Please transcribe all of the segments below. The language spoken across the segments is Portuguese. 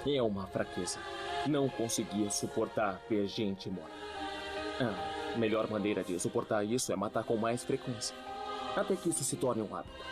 É uma fraqueza. Não conseguia suportar ver gente morta. A melhor maneira de suportar isso é matar com mais frequência, até que isso se torne um hábito.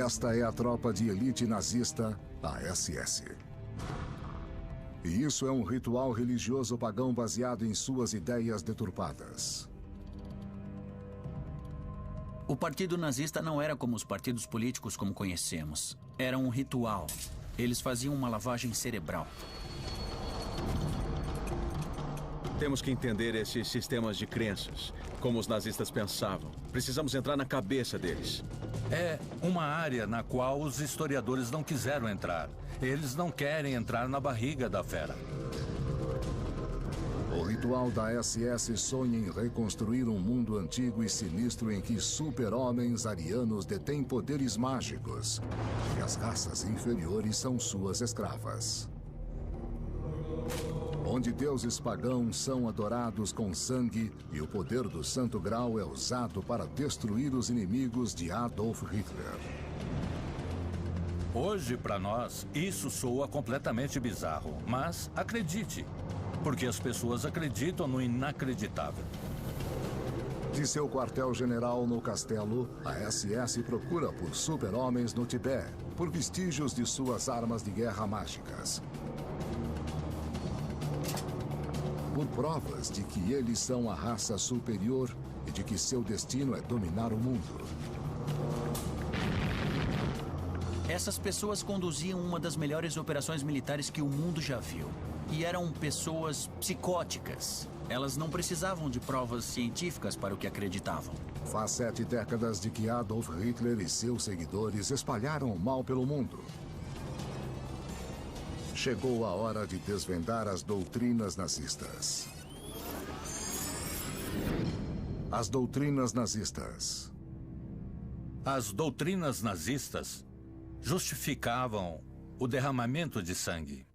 Esta é a tropa de elite nazista, a SS. E isso é um ritual religioso pagão baseado em suas ideias deturpadas. O partido nazista não era como os partidos políticos como conhecemos. Era um ritual. Eles faziam uma lavagem cerebral. Temos que entender esses sistemas de crenças, como os nazistas pensavam. Precisamos entrar na cabeça deles. É uma área na qual os historiadores não quiseram entrar. Eles não querem entrar na barriga da fera. O ritual da SS sonha em reconstruir um mundo antigo e sinistro em que super-homens arianos detêm poderes mágicos e as raças inferiores são suas escravas. Onde deuses pagãos são adorados com sangue e o poder do Santo Grau é usado para destruir os inimigos de Adolf Hitler. Hoje, para nós, isso soa completamente bizarro. Mas acredite, porque as pessoas acreditam no inacreditável. De seu quartel-general no castelo, a SS procura por super-homens no Tibete, por vestígios de suas armas de guerra mágicas. Por provas de que eles são a raça superior e de que seu destino é dominar o mundo. Essas pessoas conduziam uma das melhores operações militares que o mundo já viu. E eram pessoas psicóticas. Elas não precisavam de provas científicas para o que acreditavam. Faz 7 décadas de que Adolf Hitler e seus seguidores espalharam o mal pelo mundo. Chegou a hora de desvendar as doutrinas nazistas. As doutrinas nazistas. As doutrinas nazistas justificavam o derramamento de sangue.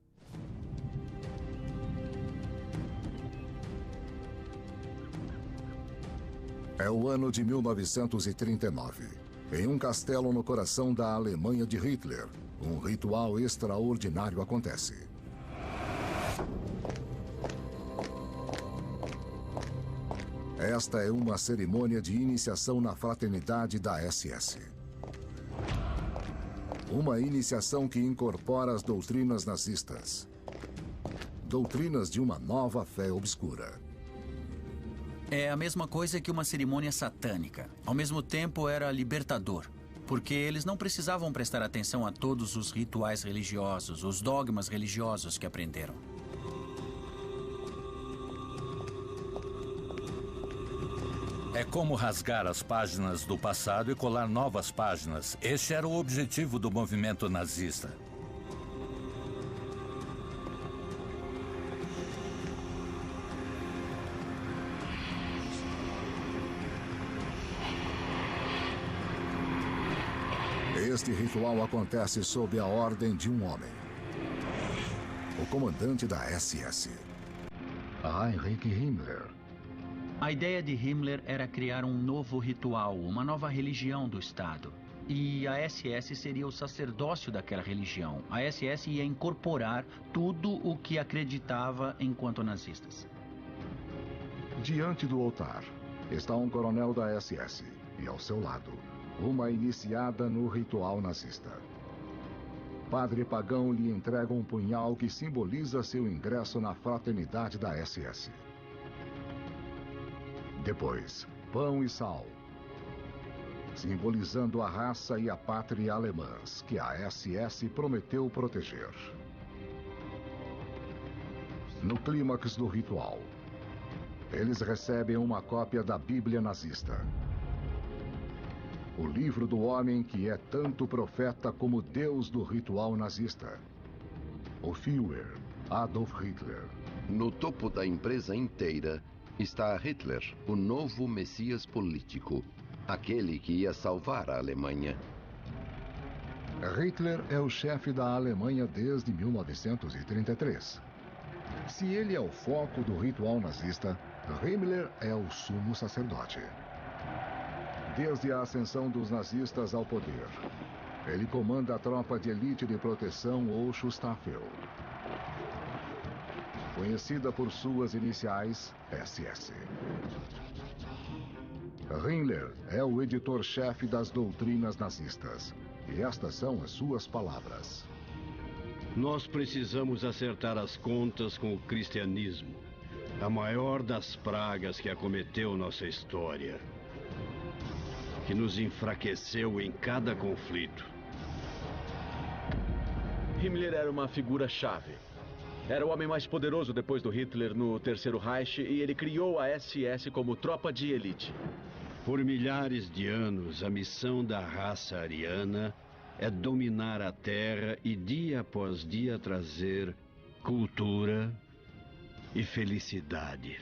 É o ano de 1939. Em um castelo no coração da Alemanha de Hitler, um ritual extraordinário acontece. Esta é uma cerimônia de iniciação na fraternidade da SS. Uma iniciação que incorpora as doutrinas nazistas. Doutrinas de uma nova fé obscura. É a mesma coisa que uma cerimônia satânica. Ao mesmo tempo, era libertador. Porque eles não precisavam prestar atenção a todos os rituais religiosos, os dogmas religiosos que aprenderam. É como rasgar as páginas do passado e colar novas páginas. Este era o objetivo do movimento nazista. Este ritual acontece sob a ordem de um homem. O comandante da SS, Heinrich Himmler. A ideia de Himmler era criar um novo ritual, uma nova religião do Estado. E a SS seria o sacerdócio daquela religião. A SS ia incorporar tudo o que acreditava enquanto nazistas. Diante do altar está um coronel da SS e ao seu lado uma iniciada no ritual nazista. Padre Pagão lhe entrega um punhal que simboliza seu ingresso na fraternidade da SS. Depois, pão e sal, simbolizando a raça e a pátria alemãs que a SS prometeu proteger. No clímax do ritual, eles recebem uma cópia da Bíblia nazista. O livro do homem que é tanto profeta como Deus do ritual nazista. O Führer, Adolf Hitler. No topo da empresa inteira está Hitler, o novo messias político, aquele que ia salvar a Alemanha. Hitler é o chefe da Alemanha desde 1933. Se ele é o foco do ritual nazista, Himmler é o sumo sacerdote. Desde a ascensão dos nazistas ao poder, ele comanda a tropa de elite de proteção ou Schutzstaffel, conhecida por suas iniciais SS. Himmler é o editor-chefe das doutrinas nazistas, e estas são as suas palavras. Nós precisamos acertar as contas com o cristianismo, a maior das pragas que acometeu nossa história, que nos enfraqueceu em cada conflito. Himmler era uma figura-chave. Era o homem mais poderoso depois do Hitler no Terceiro Reich e ele criou a SS como tropa de elite. Por milhares de anos, a missão da raça ariana é dominar a Terra e dia após dia trazer cultura e felicidade.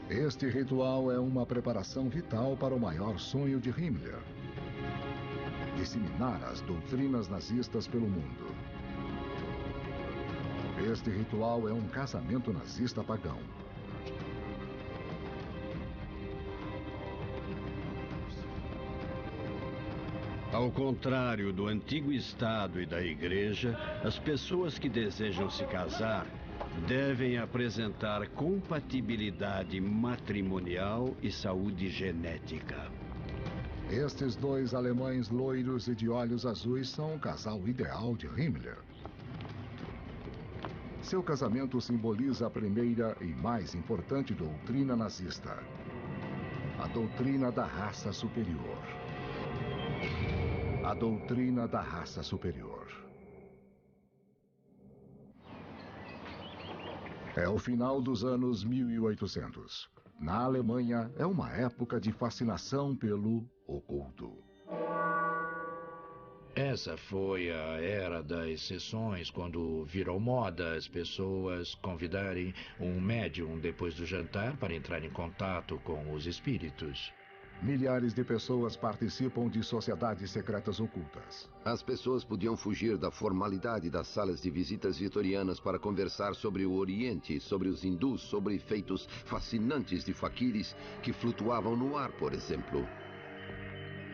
Este ritual é uma preparação vital para o maior sonho de Himmler: disseminar as doutrinas nazistas pelo mundo. Este ritual é um casamento nazista pagão. Ao contrário do antigo Estado e da Igreja, as pessoas que desejam se casar devem apresentar compatibilidade matrimonial e saúde genética. Estes dois alemães loiros e de olhos azuis são o casal ideal de Himmler. Seu casamento simboliza a primeira e mais importante doutrina nazista: a doutrina da raça superior. A doutrina da raça superior. É o final dos anos 1800. Na Alemanha, é uma época de fascinação pelo oculto. Essa foi a era das sessões, quando virou moda as pessoas convidarem um médium depois do jantar para entrar em contato com os espíritos. Milhares de pessoas participam de sociedades secretas ocultas. As pessoas podiam fugir da formalidade das salas de visitas vitorianas para conversar sobre o Oriente, sobre os hindus, sobre feitos fascinantes de faquires que flutuavam no ar, por exemplo.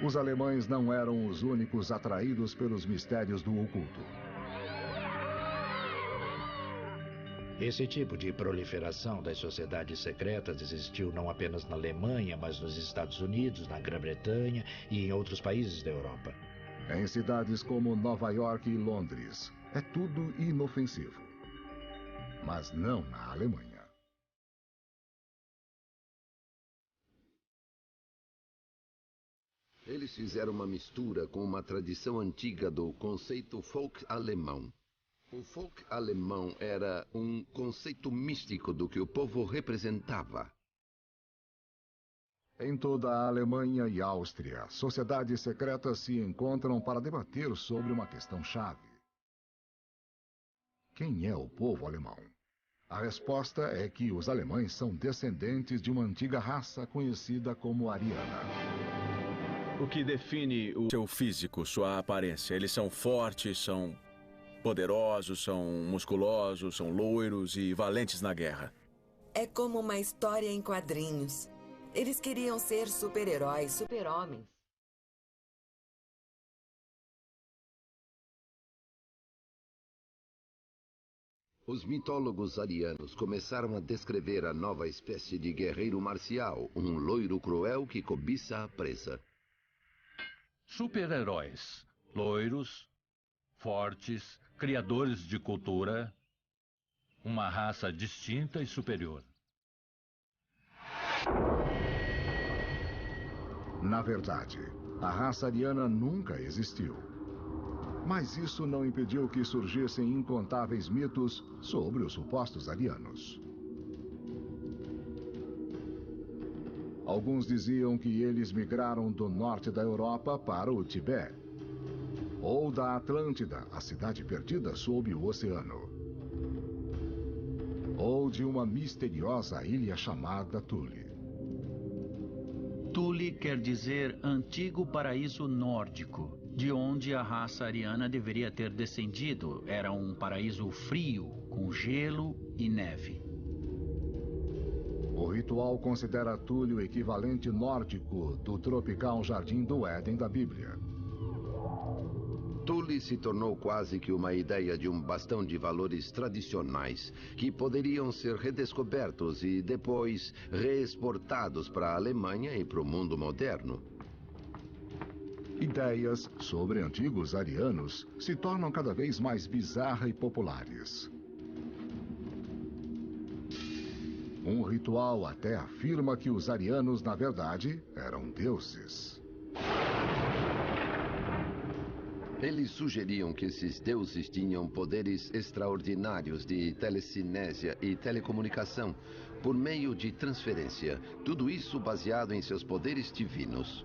Os alemães não eram os únicos atraídos pelos mistérios do oculto. Esse tipo de proliferação das sociedades secretas existiu não apenas na Alemanha, mas nos Estados Unidos, na Grã-Bretanha e em outros países da Europa. Em cidades como Nova York e Londres, é tudo inofensivo. Mas não na Alemanha. Eles fizeram uma mistura com uma tradição antiga do conceito folk alemão. O folk alemão era um conceito místico do que o povo representava. Em toda a Alemanha e Áustria, sociedades secretas se encontram para debater sobre uma questão-chave: quem é o povo alemão? A resposta é que os alemães são descendentes de uma antiga raça conhecida como ariana. O que define o seu físico, sua aparência? Eles são fortes, são poderosos, são musculosos, são loiros e valentes na guerra. É como uma história em quadrinhos. Eles queriam ser super-heróis, super-homens. Os mitólogos arianos começaram a descrever a nova espécie de guerreiro marcial, um loiro cruel que cobiça a presa. Super-heróis, loiros, fortes, criadores de cultura, uma raça distinta e superior. Na verdade, a raça ariana nunca existiu. Mas isso não impediu que surgissem incontáveis mitos sobre os supostos arianos. Alguns diziam que eles migraram do norte da Europa para o Tibete, ou da Atlântida, a cidade perdida sob o oceano, ou de uma misteriosa ilha chamada Thule. Thule quer dizer antigo paraíso nórdico, de onde a raça ariana deveria ter descendido. Era um paraíso frio, com gelo e neve. O ritual considera Thule o equivalente nórdico do tropical Jardim do Éden da Bíblia. Thule se tornou quase que uma ideia de um bastão de valores tradicionais que poderiam ser redescobertos e depois reexportados para a Alemanha e para o mundo moderno. Ideias sobre antigos arianos se tornam cada vez mais bizarras e populares. Um ritual até afirma que os arianos, na verdade, eram deuses. Eles sugeriam que esses deuses tinham poderes extraordinários de telecinésia e telecomunicação por meio de transferência, tudo isso baseado em seus poderes divinos.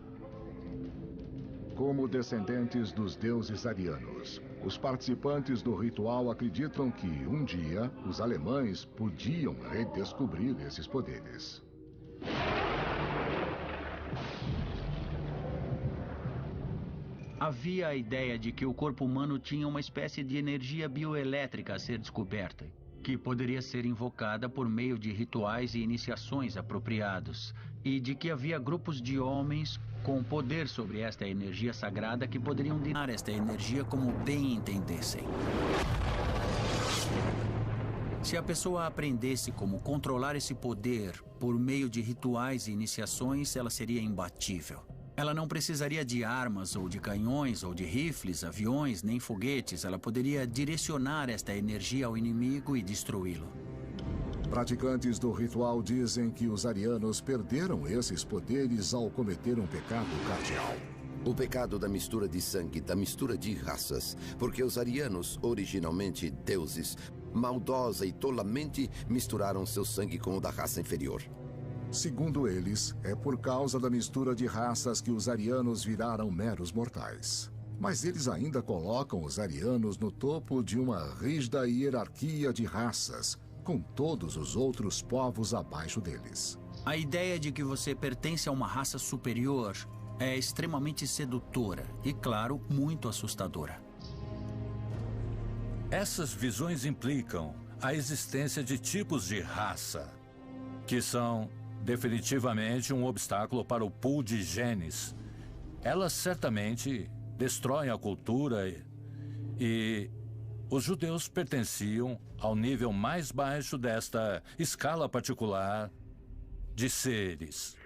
Como descendentes dos deuses arianos, os participantes do ritual acreditam que, um dia, os alemães podiam redescobrir esses poderes. Havia a ideia de que o corpo humano tinha uma espécie de energia bioelétrica a ser descoberta, que poderia ser invocada por meio de rituais e iniciações apropriados, e de que havia grupos de homens com poder sobre esta energia sagrada que poderiam dominar esta energia como bem entendessem. Se a pessoa aprendesse como controlar esse poder por meio de rituais e iniciações, ela seria imbatível. Ela não precisaria de armas ou de canhões ou de rifles, aviões, nem foguetes. Ela poderia direcionar esta energia ao inimigo e destruí-lo. Praticantes do ritual dizem que os arianos perderam esses poderes ao cometer um pecado cardial. O pecado da mistura de sangue, da mistura de raças, porque os arianos, originalmente deuses, maldosa e tolamente misturaram seu sangue com o da raça inferior. Segundo eles, é por causa da mistura de raças que os arianos viraram meros mortais. Mas eles ainda colocam os arianos no topo de uma rígida hierarquia de raças, com todos os outros povos abaixo deles. A ideia de que você pertence a uma raça superior é extremamente sedutora e, claro, muito assustadora. Essas visões implicam a existência de tipos de raça, que são definitivamente um obstáculo para o pool de genes. Elas certamente destroem a cultura e os judeus pertenciam ao nível mais baixo desta escala particular de seres.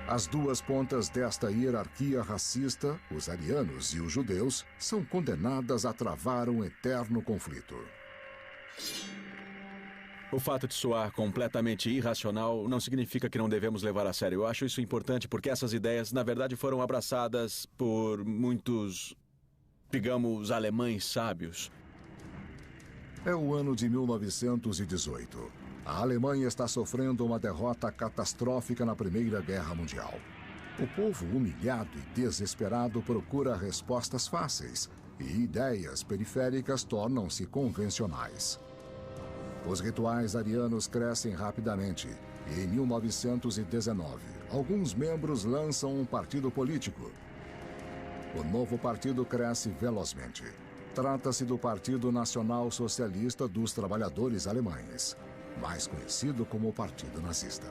As duas pontas desta hierarquia racista, os arianos e os judeus, são condenadas a travar um eterno conflito. O fato de soar completamente irracional não significa que não devemos levar a sério. Eu acho isso importante porque essas ideias, na verdade, foram abraçadas por muitos, digamos, alemães sábios. É o ano de 1918. A Alemanha está sofrendo uma derrota catastrófica na Primeira Guerra Mundial. O povo humilhado e desesperado procura respostas fáceis e ideias periféricas tornam-se convencionais. Os rituais arianos crescem rapidamente e, em 1919, alguns membros lançam um partido político. O novo partido cresce velozmente. Trata-se do Partido Nacional Socialista dos Trabalhadores Alemães, mais conhecido como o Partido Nazista.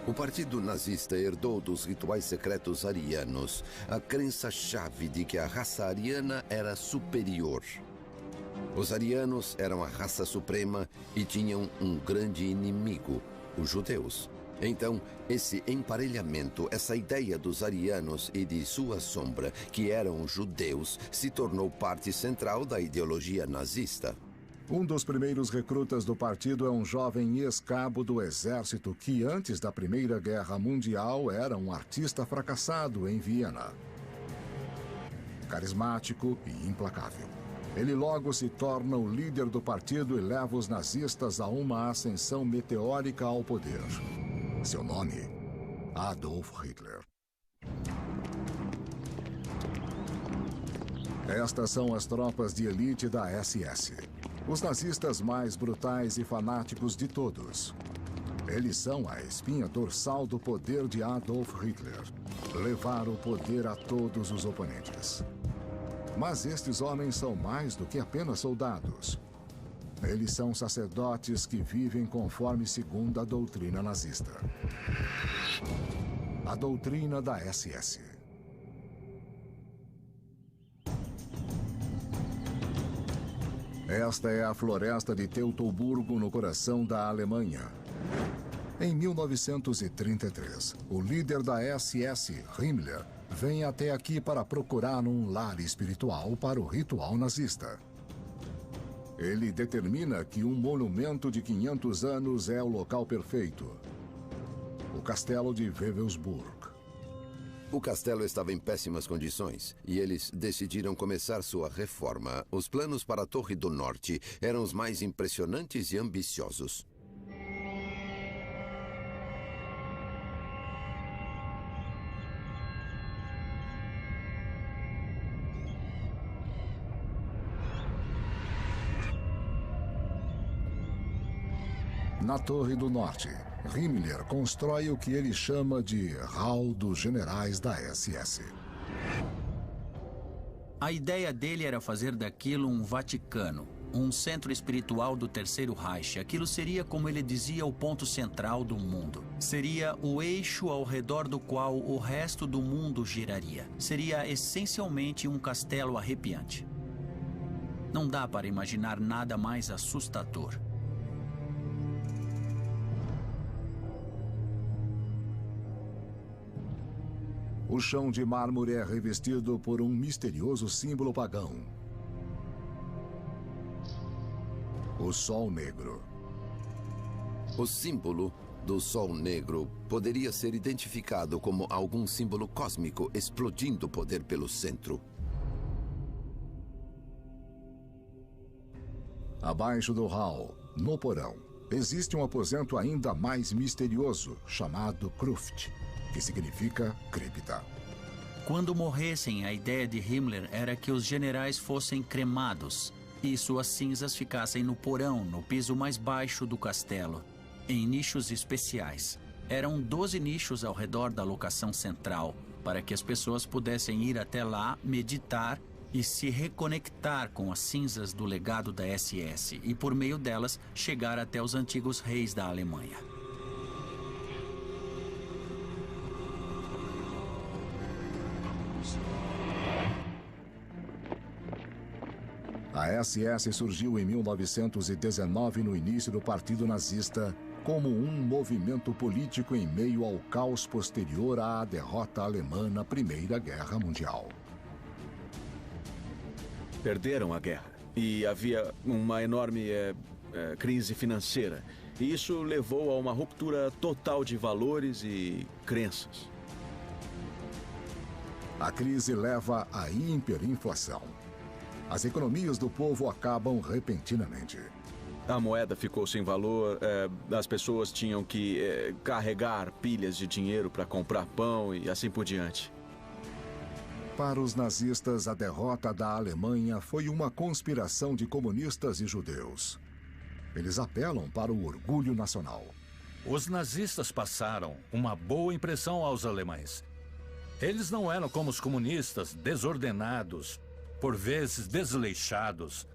O Partido Nazista herdou dos rituais secretos arianos a crença-chave de que a raça ariana era superior. Os arianos eram a raça suprema e tinham um grande inimigo, os judeus. Então, esse emparelhamento, essa ideia dos arianos e de sua sombra, que eram judeus, se tornou parte central da ideologia nazista. Um dos primeiros recrutas do partido é um jovem ex-cabo do exército que, antes da Primeira Guerra Mundial, era um artista fracassado em Viena. Carismático e implacável. Ele logo se torna o líder do partido e leva os nazistas a uma ascensão meteórica ao poder. Seu nome, Adolf Hitler. Estas são as tropas de elite da SS. Os nazistas mais brutais e fanáticos de todos. Eles são a espinha dorsal do poder de Adolf Hitler. Levar o poder a todos os oponentes. Mas estes homens são mais do que apenas soldados. Eles são sacerdotes que vivem conforme segundo a doutrina nazista. A doutrina da SS. Esta é a floresta de Teutoburgo, no coração da Alemanha. Em 1933, o líder da SS, Himmler, vem até aqui para procurar um lar espiritual para o ritual nazista. Ele determina que um monumento de 500 anos é o local perfeito. O castelo de Wewelsburg. O castelo estava em péssimas condições e eles decidiram começar sua reforma. Os planos para a Torre do Norte eram os mais impressionantes e ambiciosos. Na Torre do Norte, Himmler constrói o que ele chama de Hall dos Generais da SS. A ideia dele era fazer daquilo um Vaticano, um centro espiritual do Terceiro Reich. Aquilo seria, como ele dizia, o ponto central do mundo. Seria o eixo ao redor do qual o resto do mundo giraria. Seria essencialmente um castelo arrepiante. Não dá para imaginar nada mais assustador. O chão de mármore é revestido por um misterioso símbolo pagão. O Sol Negro. O símbolo do Sol Negro poderia ser identificado como algum símbolo cósmico explodindo poder pelo centro. Abaixo do hall, no porão, existe um aposento ainda mais misterioso, chamado Kruft, que significa cripta. Quando morressem, a ideia de Himmler era que os generais fossem cremados e suas cinzas ficassem no porão, no piso mais baixo do castelo, em nichos especiais. Eram 12 nichos ao redor da locação central, para que as pessoas pudessem ir até lá, meditar e se reconectar com as cinzas do legado da SS e, por meio delas, chegar até os antigos reis da Alemanha. A SS surgiu em 1919 no início do Partido Nazista como um movimento político em meio ao caos posterior à derrota alemã na Primeira Guerra Mundial. Perderam a guerra e havia uma enorme crise financeira. E isso levou a uma ruptura total de valores e crenças. A crise leva à hiperinflação. As economias do povo acabam repentinamente. A moeda ficou sem valor, as pessoas tinham que carregar pilhas de dinheiro para comprar pão e assim por diante. Para os nazistas, a derrota da Alemanha foi uma conspiração de comunistas e judeus. Eles apelam para o orgulho nacional. Os nazistas passaram uma boa impressão aos alemães. Eles não eram como os comunistas, desordenados, por vezes desleixados,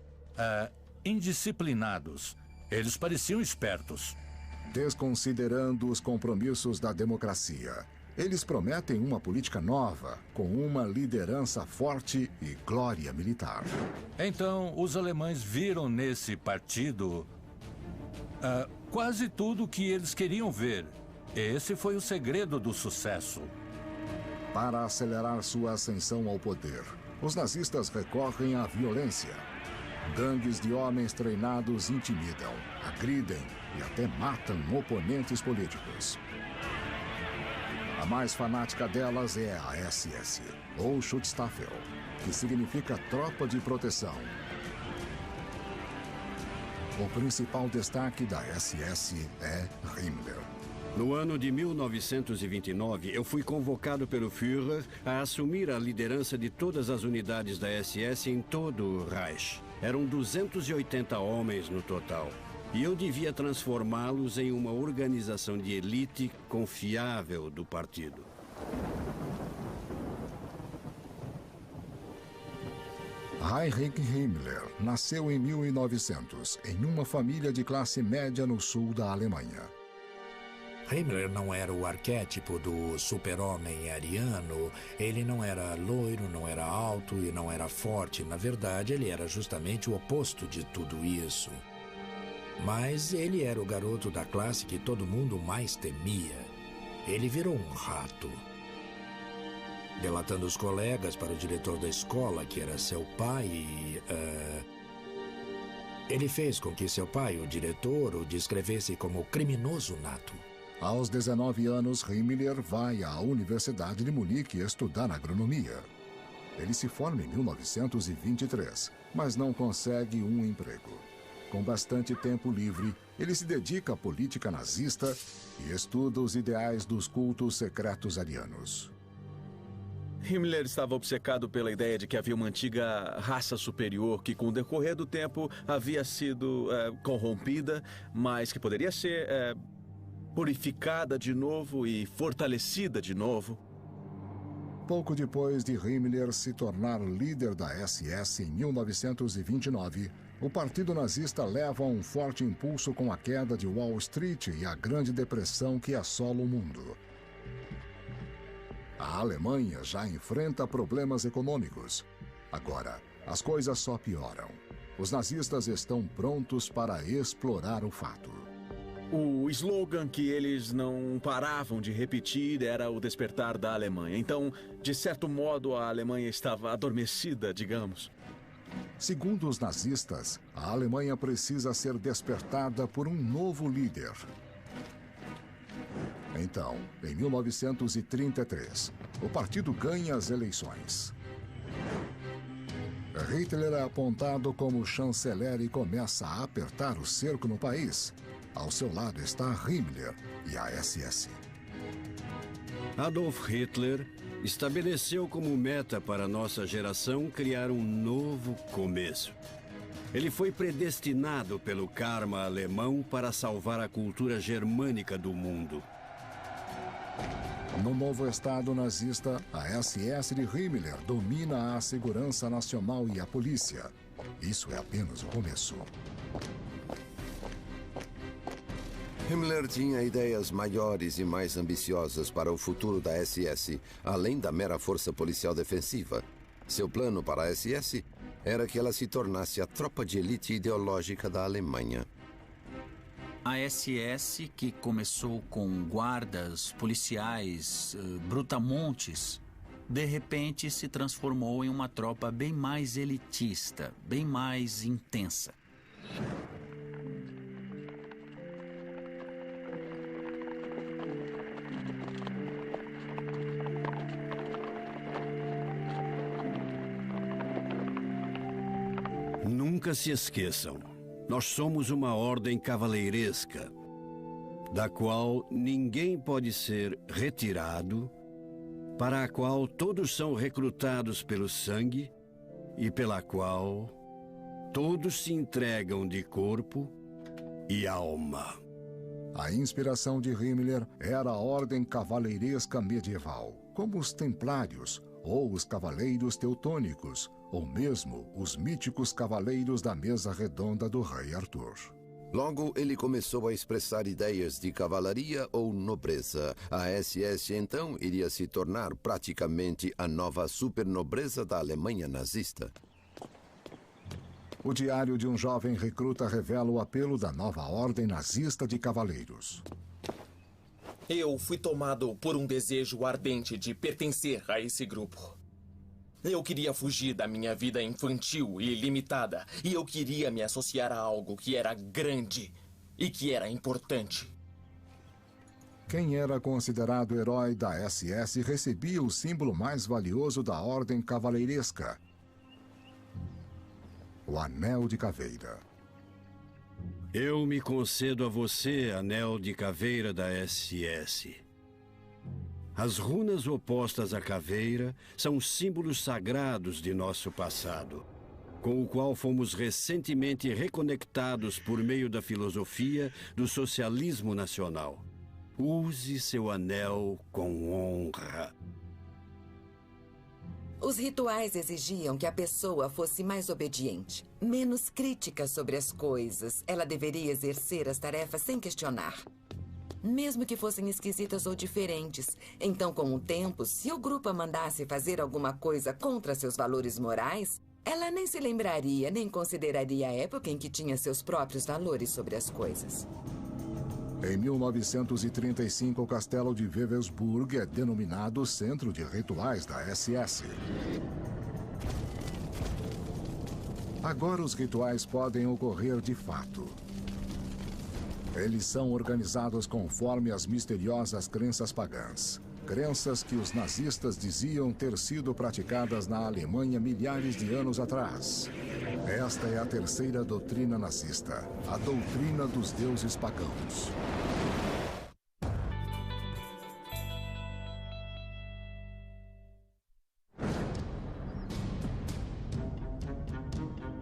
indisciplinados. Eles pareciam espertos. Desconsiderando os compromissos da democracia, eles prometem uma política nova, com uma liderança forte e glória militar. Então, os alemães viram nesse partido quase tudo o que eles queriam ver. Esse foi o segredo do sucesso. Para acelerar sua ascensão ao poder, os nazistas recorrem à violência. Gangues de homens treinados intimidam, agridem e até matam oponentes políticos. A mais fanática delas é a SS, ou Schutzstaffel, que significa Tropa de Proteção. O principal destaque da SS é Himmler. No ano de 1929, eu fui convocado pelo Führer a assumir a liderança de todas as unidades da SS em todo o Reich. Eram 280 homens no total. E eu devia transformá-los em uma organização de elite confiável do partido. Heinrich Himmler nasceu em 1900, em uma família de classe média no sul da Alemanha. Himmler não era o arquétipo do super-homem ariano. Ele não era loiro, não era alto e não era forte. Na verdade, ele era justamente o oposto de tudo isso. Mas ele era o garoto da classe que todo mundo mais temia. Ele virou um rato. Delatando os colegas para o diretor da escola, que era seu pai, ele fez com que seu pai, o diretor, o descrevesse como criminoso nato. Aos 19 anos, Himmler vai à Universidade de Munique estudar agronomia. Ele se forma em 1923, mas não consegue um emprego. Com bastante tempo livre, ele se dedica à política nazista e estuda os ideais dos cultos secretos arianos. Himmler estava obcecado pela ideia de que havia uma antiga raça superior que, com o decorrer do tempo, havia sido corrompida, mas que poderia ser purificada de novo e fortalecida de novo. Pouco depois de Himmler se tornar líder da SS em 1929, o Partido Nazista leva um forte impulso com a queda de Wall Street e a Grande Depressão que assola o mundo. A Alemanha já enfrenta problemas econômicos. Agora, as coisas só pioram. Os nazistas estão prontos para explorar o fato. O slogan que eles não paravam de repetir era o despertar da Alemanha. Então, de certo modo, a Alemanha estava adormecida, digamos. Segundo os nazistas, a Alemanha precisa ser despertada por um novo líder. Então, em 1933, o partido ganha as eleições. Hitler é apontado como chanceler e começa a apertar o cerco no país. Ao seu lado está Himmler e a SS. Adolf Hitler estabeleceu como meta para nossa geração criar um novo começo. Ele foi predestinado pelo karma alemão para salvar a cultura germânica do mundo. No novo Estado nazista, a SS de Himmler domina a segurança nacional e a polícia. Isso é apenas o começo. Himmler tinha ideias maiores e mais ambiciosas para o futuro da SS, além da mera força policial defensiva. Seu plano para a SS era que ela se tornasse a tropa de elite ideológica da Alemanha. A SS, que começou com guardas, policiais, brutamontes, de repente se transformou em uma tropa bem mais elitista, bem mais intensa. Nunca se esqueçam, nós somos uma ordem cavaleiresca, da qual ninguém pode ser retirado, para a qual todos são recrutados pelo sangue e pela qual todos se entregam de corpo e alma. A inspiração de Himmler era a ordem cavaleiresca medieval, como os templários ou os cavaleiros teutônicos, ou mesmo os míticos cavaleiros da mesa redonda do rei Arthur. Logo, ele começou a expressar ideias de cavalaria ou nobreza. A SS, então, iria se tornar praticamente a nova supernobreza da Alemanha nazista. O diário de um jovem recruta revela o apelo da nova ordem nazista de cavaleiros. Eu fui tomado por um desejo ardente de pertencer a esse grupo. Eu queria fugir da minha vida infantil e limitada, e eu queria me associar a algo que era grande e que era importante. Quem era considerado herói da SS recebia o símbolo mais valioso da ordem cavaleiresca: o Anel de Caveira. Eu me concedo a você, anel de caveira da SS. As runas opostas à caveira são símbolos sagrados de nosso passado, com o qual fomos recentemente reconectados por meio da filosofia do socialismo nacional. Use seu anel com honra. Os rituais exigiam que a pessoa fosse mais obediente, menos crítica sobre as coisas. Ela deveria exercer as tarefas sem questionar, mesmo que fossem esquisitas ou diferentes. Então, com o tempo, se o grupo a mandasse fazer alguma coisa contra seus valores morais, ela nem se lembraria, nem consideraria a época em que tinha seus próprios valores sobre as coisas. Em 1935, o castelo de Wewelsburg é denominado Centro de Rituais da SS. Agora os rituais podem ocorrer de fato. Eles são organizados conforme as misteriosas crenças pagãs. Crenças que os nazistas diziam ter sido praticadas na Alemanha milhares de anos atrás. Esta é a terceira doutrina nazista, a doutrina dos deuses pagãos.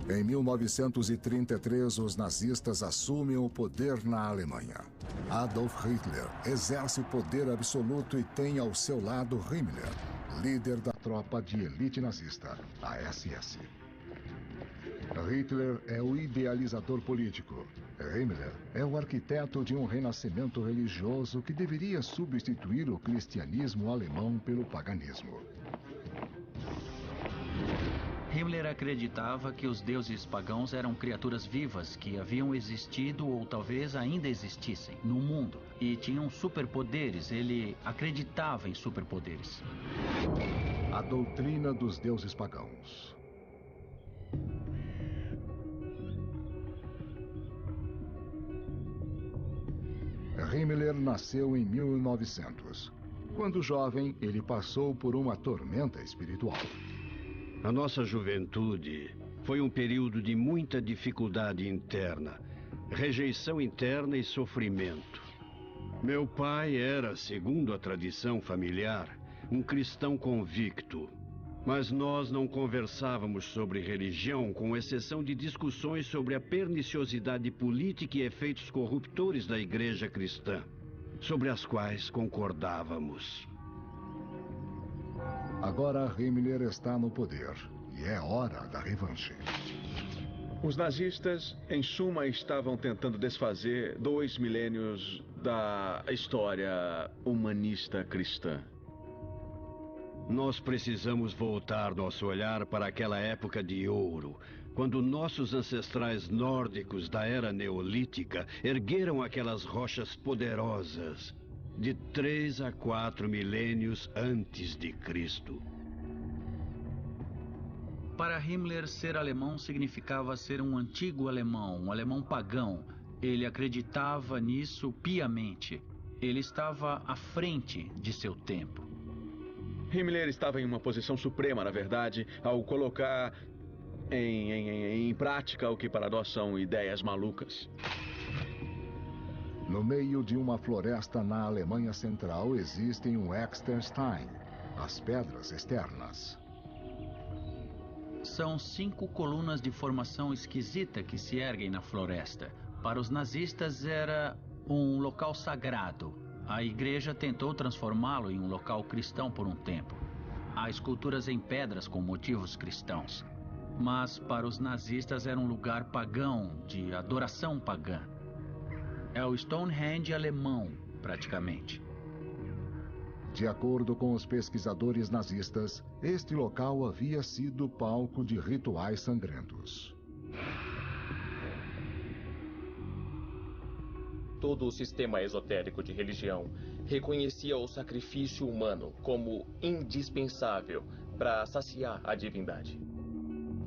Em 1933, os nazistas assumem o poder na Alemanha. Adolf Hitler exerce poder absoluto e tem ao seu lado Himmler, líder da tropa de elite nazista, a SS. Hitler é o idealizador político. Himmler é o arquiteto de um renascimento religioso que deveria substituir o cristianismo alemão pelo paganismo. Himmler acreditava que os deuses pagãos eram criaturas vivas que haviam existido ou talvez ainda existissem no mundo e tinham superpoderes. Ele acreditava em superpoderes. A doutrina dos deuses pagãos. Himmler nasceu em 1900. Quando jovem, ele passou por uma tormenta espiritual. A nossa juventude foi um período de muita dificuldade interna, rejeição interna e sofrimento. Meu pai era, segundo a tradição familiar, um cristão convicto. Mas nós não conversávamos sobre religião, com exceção de discussões sobre a perniciosidade política e efeitos corruptores da igreja cristã, sobre as quais concordávamos. Agora Himmler está no poder e é hora da revanche. Os nazistas, em suma, estavam tentando desfazer 2 milênios da história humanista cristã. Nós precisamos voltar nosso olhar para aquela época de ouro, quando nossos ancestrais nórdicos da era neolítica ergueram aquelas rochas poderosas de 3 a 4 milênios antes de Cristo. Para Himmler, ser alemão significava ser um antigo alemão, um alemão pagão. Ele acreditava nisso piamente. Ele estava à frente de seu tempo. Himmler estava em uma posição suprema, na verdade, ao colocar em prática o que para nós são ideias malucas. No meio de uma floresta na Alemanha Central existem um Exterstein, as pedras externas. São 5 colunas de formação esquisita que se erguem na floresta. Para os nazistas era um local sagrado. A igreja tentou transformá-lo em um local cristão por um tempo. Há esculturas em pedras com motivos cristãos. Mas para os nazistas era um lugar pagão, de adoração pagã. É o Stonehenge alemão, praticamente. De acordo com os pesquisadores nazistas, este local havia sido palco de rituais sangrentos. Todo o sistema esotérico de religião reconhecia o sacrifício humano como indispensável para saciar a divindade.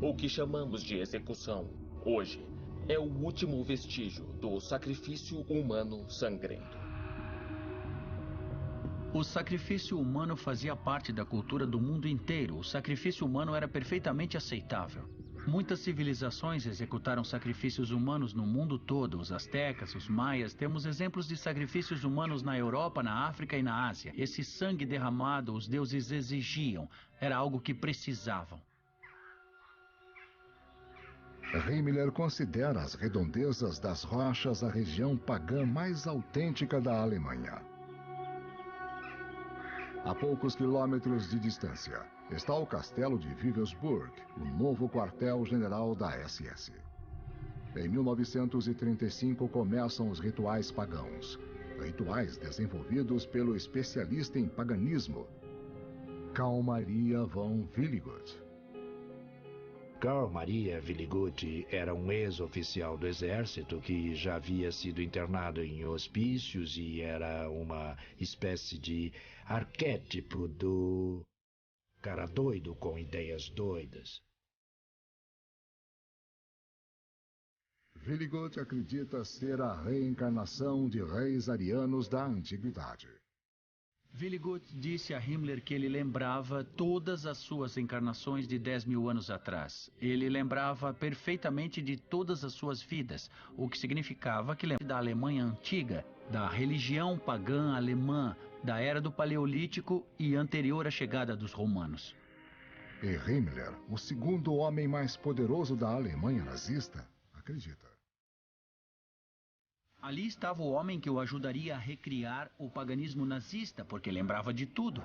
O que chamamos de execução, hoje, é o último vestígio do sacrifício humano sangrento. O sacrifício humano fazia parte da cultura do mundo inteiro. O sacrifício humano era perfeitamente aceitável. Muitas civilizações executaram sacrifícios humanos no mundo todo. Os astecas, os maias, temos exemplos de sacrifícios humanos na Europa, na África e na Ásia. Esse sangue derramado os deuses exigiam. Era algo que precisavam. Himmler considera as redondezas das rochas a região pagã mais autêntica da Alemanha. A poucos quilômetros de distância está o castelo de Wewelsburg, o novo quartel-general da SS. Em 1935 começam os rituais pagãos, rituais desenvolvidos pelo especialista em paganismo, Karl Maria von Willigut. Karl Maria Willigut era um ex-oficial do exército que já havia sido internado em hospícios e era uma espécie de arquétipo do cara doido com ideias doidas. Willigut acredita ser a reencarnação de reis arianos da antiguidade. Willigut disse a Himmler que ele lembrava todas as suas encarnações de 10.000 anos atrás. Ele lembrava perfeitamente de todas as suas vidas, o que significava que lembrava da Alemanha antiga, da religião pagã alemã, da era do Paleolítico e anterior à chegada dos romanos. E Himmler, o segundo homem mais poderoso da Alemanha nazista, acredita. Ali estava o homem que o ajudaria a recriar o paganismo nazista, porque lembrava de tudo.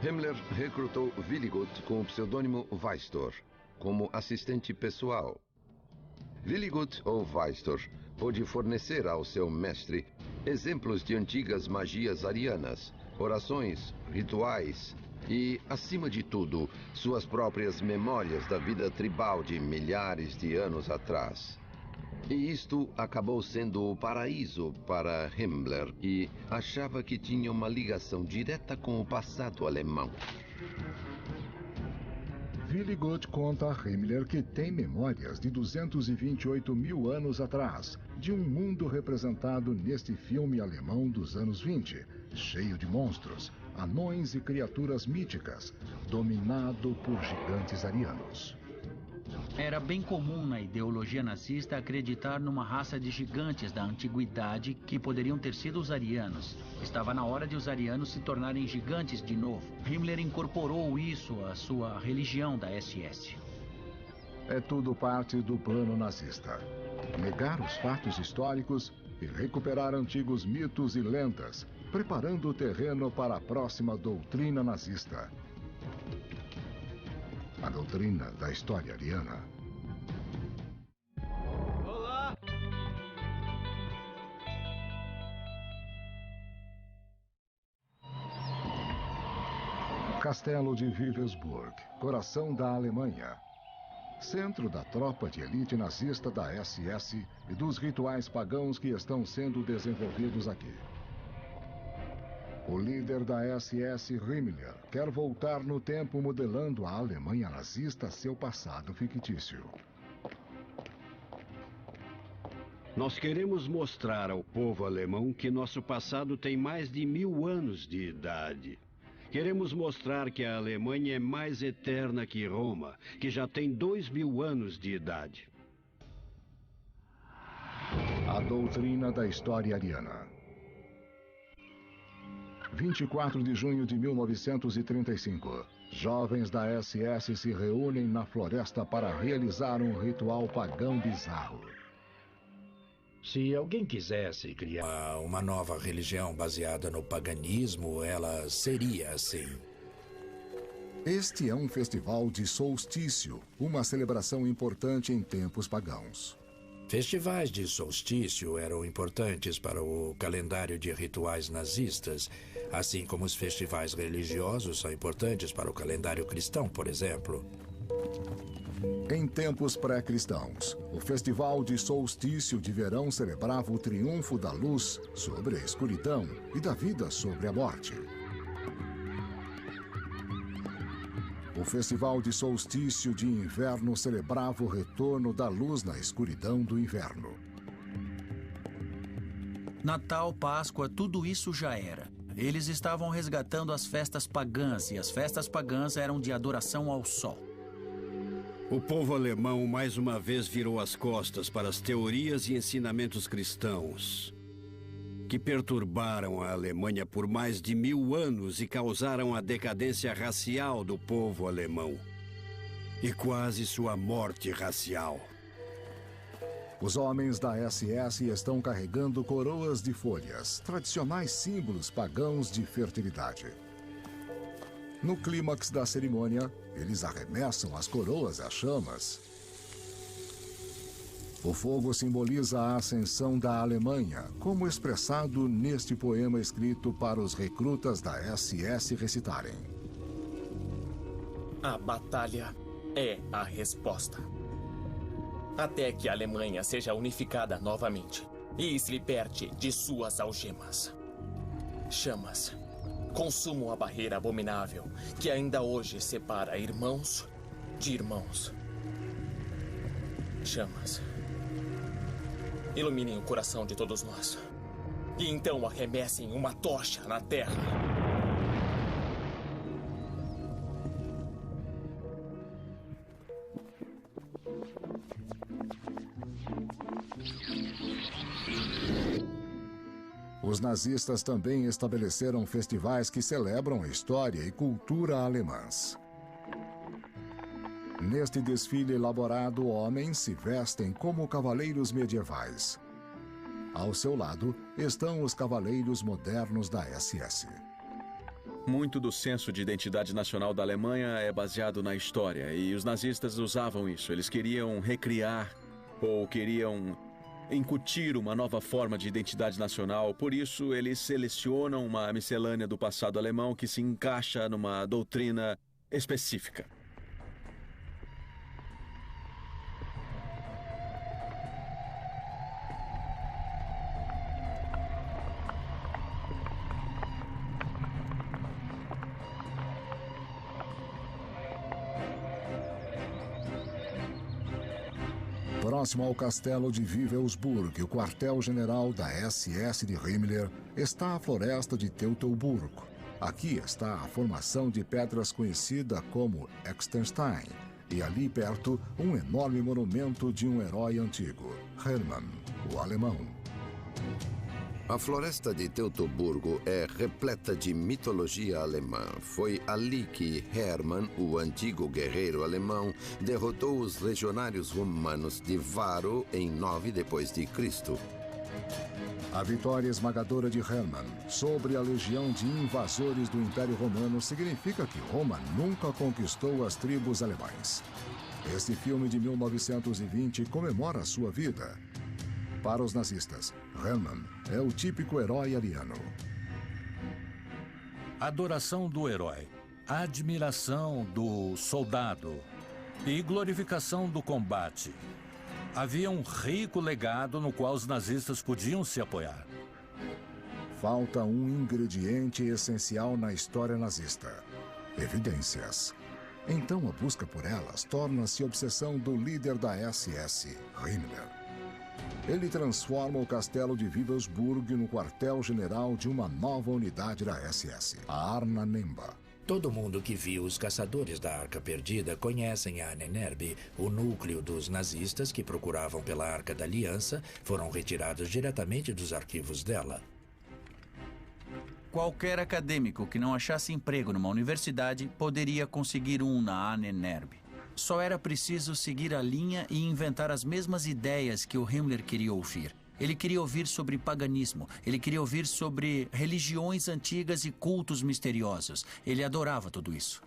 Himmler recrutou Willigut com o pseudônimo Weistor como assistente pessoal. Willigut, ou Weistor, pôde fornecer ao seu mestre exemplos de antigas magias arianas, orações, rituais e, acima de tudo, suas próprias memórias da vida tribal de milhares de anos atrás. E isto acabou sendo o paraíso para Himmler e achava que tinha uma ligação direta com o passado alemão. Willigut conta a Himmler que tem memórias de 228.000 anos atrás, de um mundo representado neste filme alemão dos anos 20, cheio de monstros, anões e criaturas míticas, dominado por gigantes arianos. Era bem comum na ideologia nazista acreditar numa raça de gigantes da antiguidade que poderiam ter sido os arianos. Estava na hora de os arianos se tornarem gigantes de novo. Himmler incorporou isso à sua religião da SS. É tudo parte do plano nazista. Negar os fatos históricos e recuperar antigos mitos e lendas, preparando o terreno para a próxima doutrina nazista. A doutrina da história ariana. Olá! Castelo de Wewelsburg, coração da Alemanha. Centro da tropa de elite nazista da SS e dos rituais pagãos que estão sendo desenvolvidos aqui. O líder da SS, Himmler, quer voltar no tempo modelando a Alemanha nazista a seu passado fictício. Nós queremos mostrar ao povo alemão que nosso passado tem mais de 1000 anos de idade. Queremos mostrar que a Alemanha é mais eterna que Roma, que já tem 2000 anos de idade. A doutrina da história ariana. 24 de junho de 1935. Jovens da SS se reúnem na floresta para realizar um ritual pagão bizarro. Se alguém quisesse criar uma nova religião baseada no paganismo, ela seria assim. Este é um festival de solstício, uma celebração importante em tempos pagãos. Festivais de solstício eram importantes para o calendário de rituais nazistas, assim como os festivais religiosos são importantes para o calendário cristão, por exemplo. Em tempos pré-cristãos, o festival de solstício de verão celebrava o triunfo da luz sobre a escuridão e da vida sobre a morte. O festival de solstício de inverno celebrava o retorno da luz na escuridão do inverno. Natal, Páscoa, tudo isso já era. Eles estavam resgatando as festas pagãs, e as festas pagãs eram de adoração ao sol. O povo alemão mais uma vez virou as costas para as teorias e ensinamentos cristãos que perturbaram a Alemanha por mais de 1000 anos e causaram a decadência racial do povo alemão e quase sua morte racial. Os homens da SS estão carregando coroas de folhas, tradicionais símbolos pagãos de fertilidade. No clímax da cerimônia, eles arremessam as coroas às chamas. O fogo simboliza a ascensão da Alemanha, como expressado neste poema escrito para os recrutas da SS recitarem. A batalha é a resposta. Até que a Alemanha seja unificada novamente e se liberte de suas algemas. Chamas, consumam a barreira abominável que ainda hoje separa irmãos de irmãos. Chamas, iluminem o coração de todos nós. E então arremessem uma tocha na terra. Os nazistas também estabeleceram festivais que celebram a história e cultura alemãs. Neste desfile elaborado, homens se vestem como cavaleiros medievais. Ao seu lado estão os cavaleiros modernos da SS. Muito do senso de identidade nacional da Alemanha é baseado na história, e os nazistas usavam isso. Eles queriam recriar ou queriam incutir uma nova forma de identidade nacional. Por isso, eles selecionam uma miscelânea do passado alemão que se encaixa numa doutrina específica. Próximo ao castelo de Wewelsburg, o quartel-general da SS de Himmler, está a floresta de Teutoburgo. Aqui está a formação de pedras conhecida como Extenstein, e ali perto um enorme monumento de um herói antigo, Hermann, o alemão. A floresta de Teutoburgo é repleta de mitologia alemã. Foi ali que Hermann, o antigo guerreiro alemão, derrotou os legionários romanos de Varo em 9 d.C. A vitória esmagadora de Hermann sobre a legião de invasores do Império Romano significa que Roma nunca conquistou as tribos alemães. Este filme de 1920 comemora sua vida. Para os nazistas, Hermann é o típico herói ariano. Adoração do herói, admiração do soldado e glorificação do combate. Havia um rico legado no qual os nazistas podiam se apoiar. Falta um ingrediente essencial na história nazista: evidências. Então a busca por elas torna-se obsessão do líder da SS, Himmler. Ele transforma o castelo de Wewelsburg no quartel-general de uma nova unidade da SS, a Arna Nemba. Todo mundo que viu os Caçadores da Arca Perdida conhecem a Ahnenerbe. O núcleo dos nazistas que procuravam pela Arca da Aliança foram retirados diretamente dos arquivos dela. Qualquer acadêmico que não achasse emprego numa universidade poderia conseguir um na Ahnenerbe. Só era preciso seguir a linha e inventar as mesmas ideias que o Himmler queria ouvir. Ele queria ouvir sobre paganismo, ele queria ouvir sobre religiões antigas e cultos misteriosos. Ele adorava tudo isso.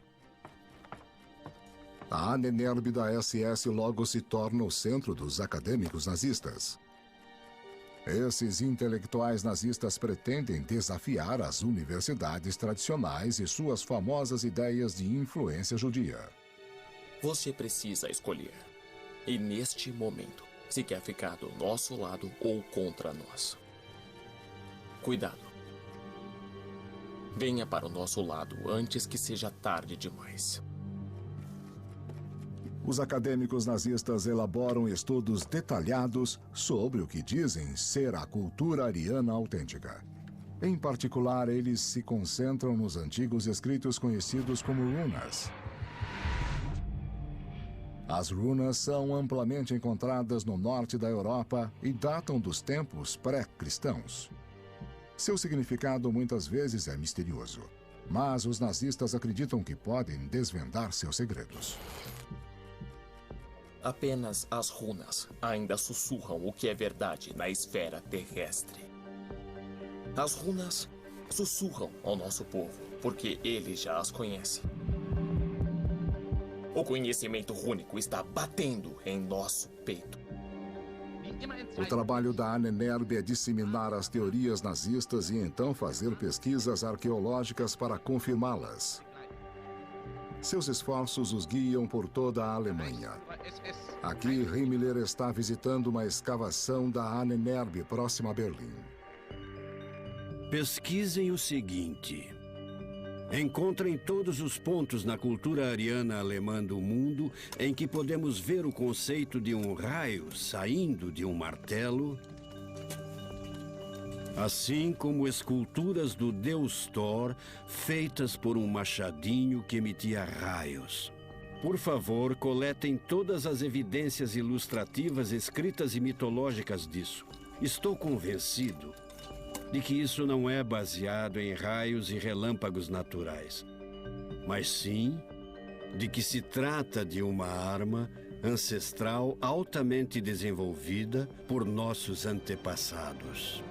A Ahnenerbe da SS logo se torna o centro dos acadêmicos nazistas. Esses intelectuais nazistas pretendem desafiar as universidades tradicionais e suas famosas ideias de influência judia. Você precisa escolher. E neste momento, se quer ficar do nosso lado ou contra nós. Cuidado. Venha para o nosso lado antes que seja tarde demais. Os acadêmicos nazistas elaboram estudos detalhados sobre o que dizem ser a cultura ariana autêntica. Em particular, eles se concentram nos antigos escritos conhecidos como runas. As runas são amplamente encontradas no norte da Europa e datam dos tempos pré-cristãos. Seu significado muitas vezes é misterioso, mas os nazistas acreditam que podem desvendar seus segredos. Apenas as runas ainda sussurram o que é verdade na esfera terrestre. As runas sussurram ao nosso povo, porque ele já as conhece. O conhecimento rúnico está batendo em nosso peito. O trabalho da Ahnenerbe é disseminar as teorias nazistas e então fazer pesquisas arqueológicas para confirmá-las. Seus esforços os guiam por toda a Alemanha. Aqui, Himmler está visitando uma escavação da Ahnenerbe próxima a Berlim. Pesquisem o seguinte. Encontrem todos os pontos na cultura ariana alemã do mundo em que podemos ver o conceito de um raio saindo de um martelo, assim como esculturas do deus Thor feitas por um machadinho que emitia raios. Por favor, coletem todas as evidências ilustrativas escritas e mitológicas disso. Estou convencido de que isso não é baseado em raios e relâmpagos naturais, mas sim de que se trata de uma arma ancestral altamente desenvolvida por nossos antepassados.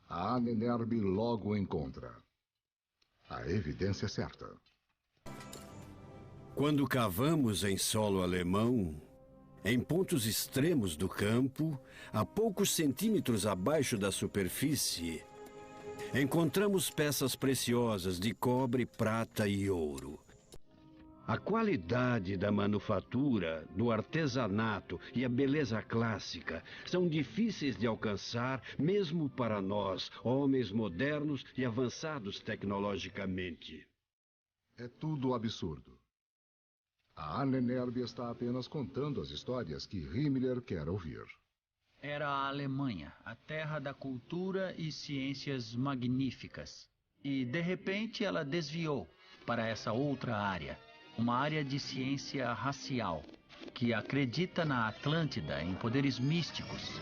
A Ahnenerbe logo encontra a evidência certa. Quando cavamos em solo alemão, em pontos extremos do campo, a poucos centímetros abaixo da superfície, encontramos peças preciosas de cobre, prata e ouro. A qualidade da manufatura, do artesanato e a beleza clássica são difíceis de alcançar mesmo para nós, homens modernos e avançados tecnologicamente. É tudo absurdo. A Ahnenerbe está apenas contando as histórias que Himmler quer ouvir. Era a Alemanha, a terra da cultura e ciências magníficas. E, de repente, ela desviou para essa outra área. Uma área de ciência racial, que acredita na Atlântida em poderes místicos.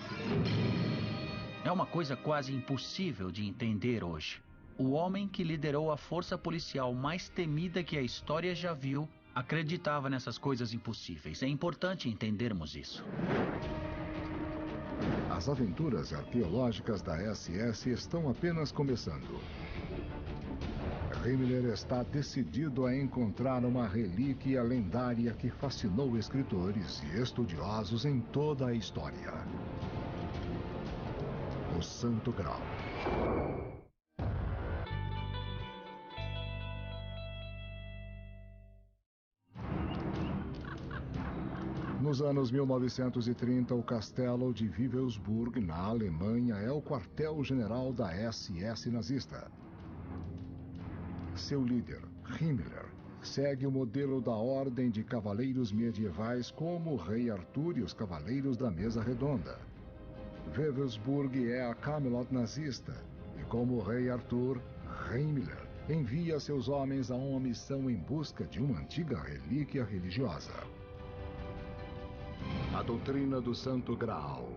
É uma coisa quase impossível de entender hoje. O homem que liderou a força policial mais temida que a história já viu acreditava nessas coisas impossíveis. É importante entendermos isso. As aventuras arqueológicas da SS estão apenas começando. Himmler está decidido a encontrar uma relíquia lendária que fascinou escritores e estudiosos em toda a história. O Santo Graal. Nos anos 1930, o castelo de Wewelsburg, na Alemanha, é o quartel-general da SS nazista. Seu líder, Himmler, segue o modelo da Ordem de Cavaleiros Medievais como o Rei Arthur e os Cavaleiros da Mesa Redonda. Wewelsburg é a Camelot nazista, e como o Rei Arthur, Himmler envia seus homens a uma missão em busca de uma antiga relíquia religiosa. A doutrina do Santo Graal.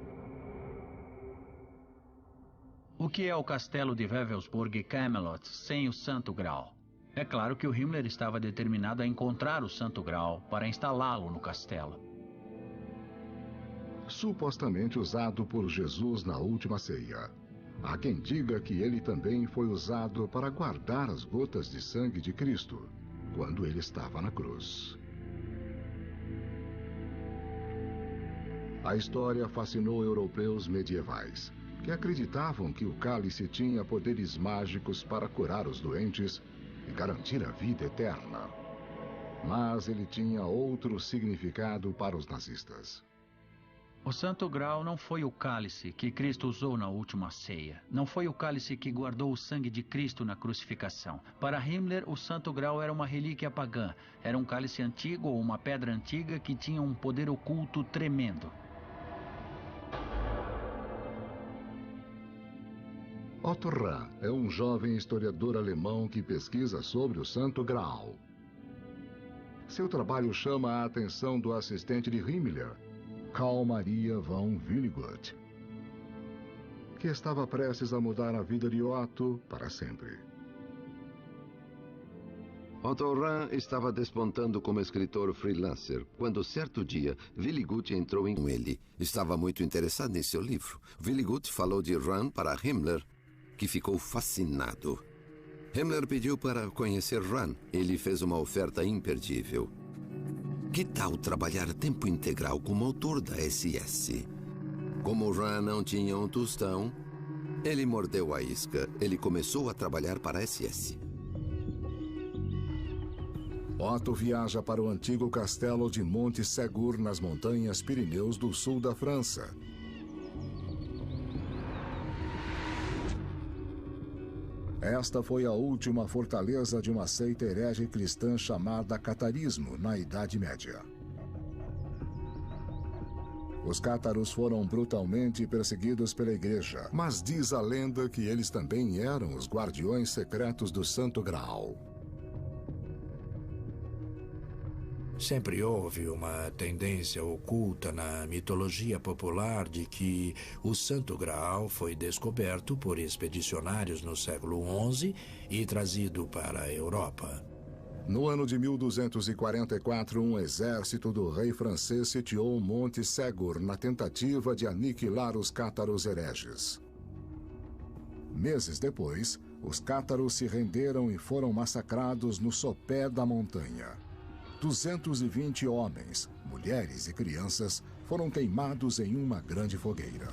O que é o castelo de Wewelsburg e Camelot sem o Santo Graal? É claro que o Himmler estava determinado a encontrar o Santo Graal para instalá-lo no castelo. Supostamente usado por Jesus na última ceia. Há quem diga que ele também foi usado para guardar as gotas de sangue de Cristo, quando ele estava na cruz. A história fascinou europeus medievais, que acreditavam que o cálice tinha poderes mágicos para curar os doentes e garantir a vida eterna. Mas ele tinha outro significado para os nazistas. O Santo Graal não foi o cálice que Cristo usou na última ceia. Não foi o cálice que guardou o sangue de Cristo na crucificação. Para Himmler, o Santo Graal era uma relíquia pagã. Era um cálice antigo ou uma pedra antiga que tinha um poder oculto tremendo. Otto Rahn é um jovem historiador alemão que pesquisa sobre o Santo Graal. Seu trabalho chama a atenção do assistente de Himmler, Karl Maria von Willigut, que estava prestes a mudar a vida de Otto para sempre. Otto Rahn estava despontando como escritor freelancer, quando certo dia Willigut entrou com ele. Estava muito interessado em seu livro. Willigut falou de Rahn para Himmler, que ficou fascinado. Himmler pediu para conhecer Rahn. Ele fez uma oferta imperdível. Que tal trabalhar a tempo integral como autor da SS? Como Rahn não tinha um tostão, ele mordeu a isca. Ele começou a trabalhar para a SS. Otto viaja para o antigo castelo de Monte Segur, nas montanhas Pirineus do sul da França. Esta foi a última fortaleza de uma seita herege cristã chamada catarismo, na Idade Média. Os cátaros foram brutalmente perseguidos pela igreja, mas diz a lenda que eles também eram os guardiões secretos do Santo Graal. Sempre houve uma tendência oculta na mitologia popular de que o Santo Graal foi descoberto por expedicionários no século XI e trazido para a Europa. No ano de 1244, um exército do rei francês sitiou o Monte Segur na tentativa de aniquilar os cátaros hereges. Meses depois, os cátaros se renderam e foram massacrados no sopé da montanha. 220 homens, mulheres e crianças foram queimados em uma grande fogueira.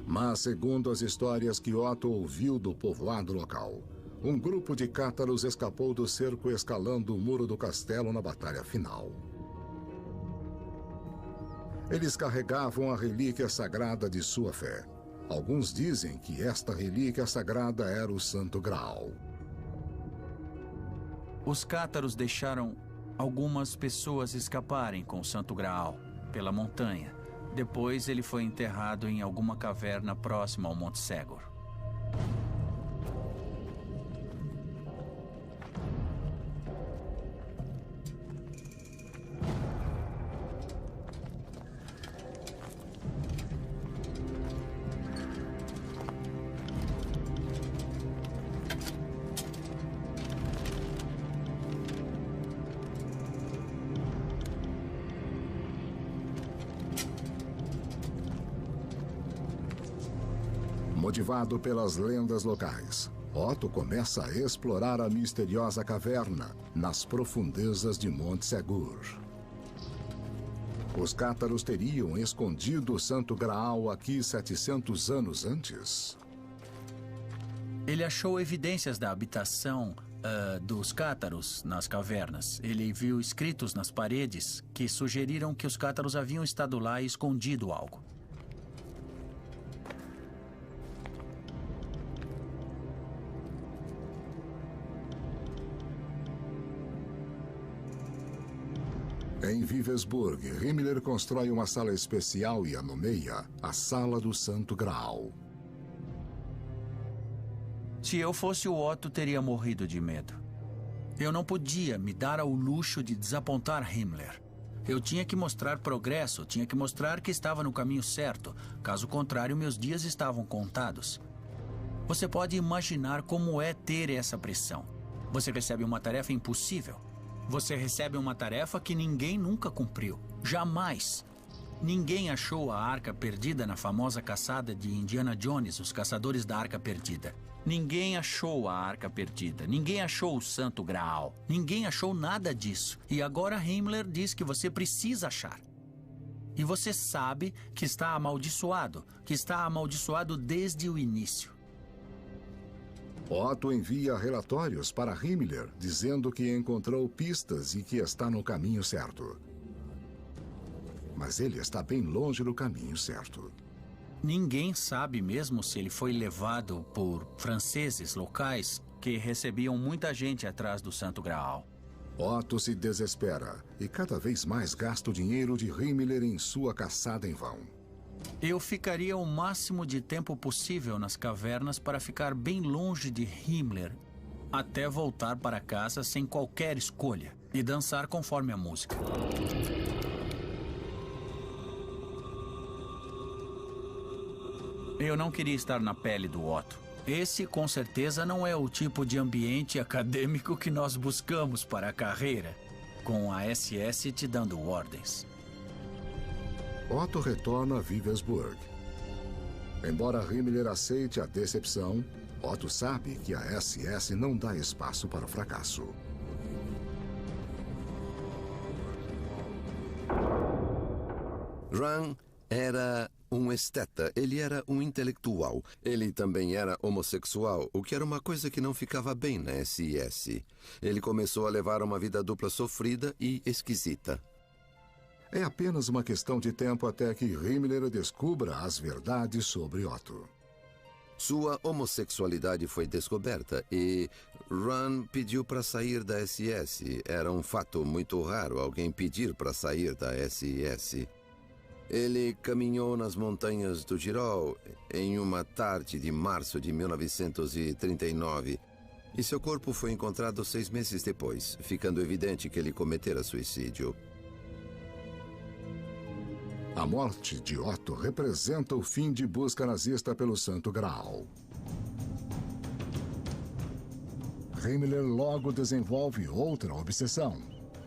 Mas, segundo as histórias que Otto ouviu do povoado local, um grupo de cátaros escapou do cerco escalando o muro do castelo na batalha final. Eles carregavam a relíquia sagrada de sua fé. Alguns dizem que esta relíquia sagrada era o Santo Graal. Os cátaros deixaram algumas pessoas escaparem com o Santo Graal pela montanha. Depois ele foi enterrado em alguma caverna próxima ao Monte Segur. Motivado pelas lendas locais, Otto começa a explorar a misteriosa caverna nas profundezas de Monte Segur. Os cátaros teriam escondido o Santo Graal aqui 700 anos antes. Ele achou evidências da habitação dos cátaros nas cavernas. Ele viu escritos nas paredes que sugeriram que os cátaros haviam estado lá e escondido algo. Em Vivesburg, Himmler constrói uma sala especial e a nomeia a Sala do Santo Graal. Se eu fosse o Otto, teria morrido de medo. Eu não podia me dar ao luxo de desapontar Himmler. Eu tinha que mostrar progresso, tinha que mostrar que estava no caminho certo. Caso contrário, meus dias estavam contados. Você pode imaginar como é ter essa pressão. Você recebe uma tarefa impossível. Você recebe uma tarefa que ninguém nunca cumpriu. Jamais. Ninguém achou a Arca Perdida na famosa caçada de Indiana Jones, os caçadores da Arca Perdida. Ninguém achou a Arca Perdida. Ninguém achou o Santo Graal. Ninguém achou nada disso. E agora Himmler diz que você precisa achar. E você sabe que está amaldiçoado desde o início. Otto envia relatórios para Himmler, dizendo que encontrou pistas e que está no caminho certo. Mas ele está bem longe do caminho certo. Ninguém sabe mesmo se ele foi levado por franceses locais que recebiam muita gente atrás do Santo Graal. Otto se desespera e cada vez mais gasta o dinheiro de Himmler em sua caçada em vão. Eu ficaria o máximo de tempo possível nas cavernas para ficar bem longe de Himmler, até voltar para casa sem qualquer escolha e dançar conforme a música. Eu não queria estar na pele do Otto. Esse, com certeza, não é o tipo de ambiente acadêmico que nós buscamos para a carreira, com a SS te dando ordens. Otto retorna a Vivelsburg. Embora Himmler aceite a decepção, Otto sabe que a SS não dá espaço para o fracasso. Ran era um esteta, ele era um intelectual. Ele também era homossexual, o que era uma coisa que não ficava bem na SS. Ele começou a levar uma vida dupla sofrida e esquisita. É apenas uma questão de tempo até que Himmler descubra as verdades sobre Otto. Sua homossexualidade foi descoberta e Ran pediu para sair da SS. Era um fato muito raro alguém pedir para sair da SS. Ele caminhou nas montanhas do Tirol em uma tarde de março de 1939 e seu corpo foi encontrado 6 meses depois, ficando evidente que ele cometera suicídio. A morte de Otto representa o fim de busca nazista pelo Santo Graal. Himmler logo desenvolve outra obsessão.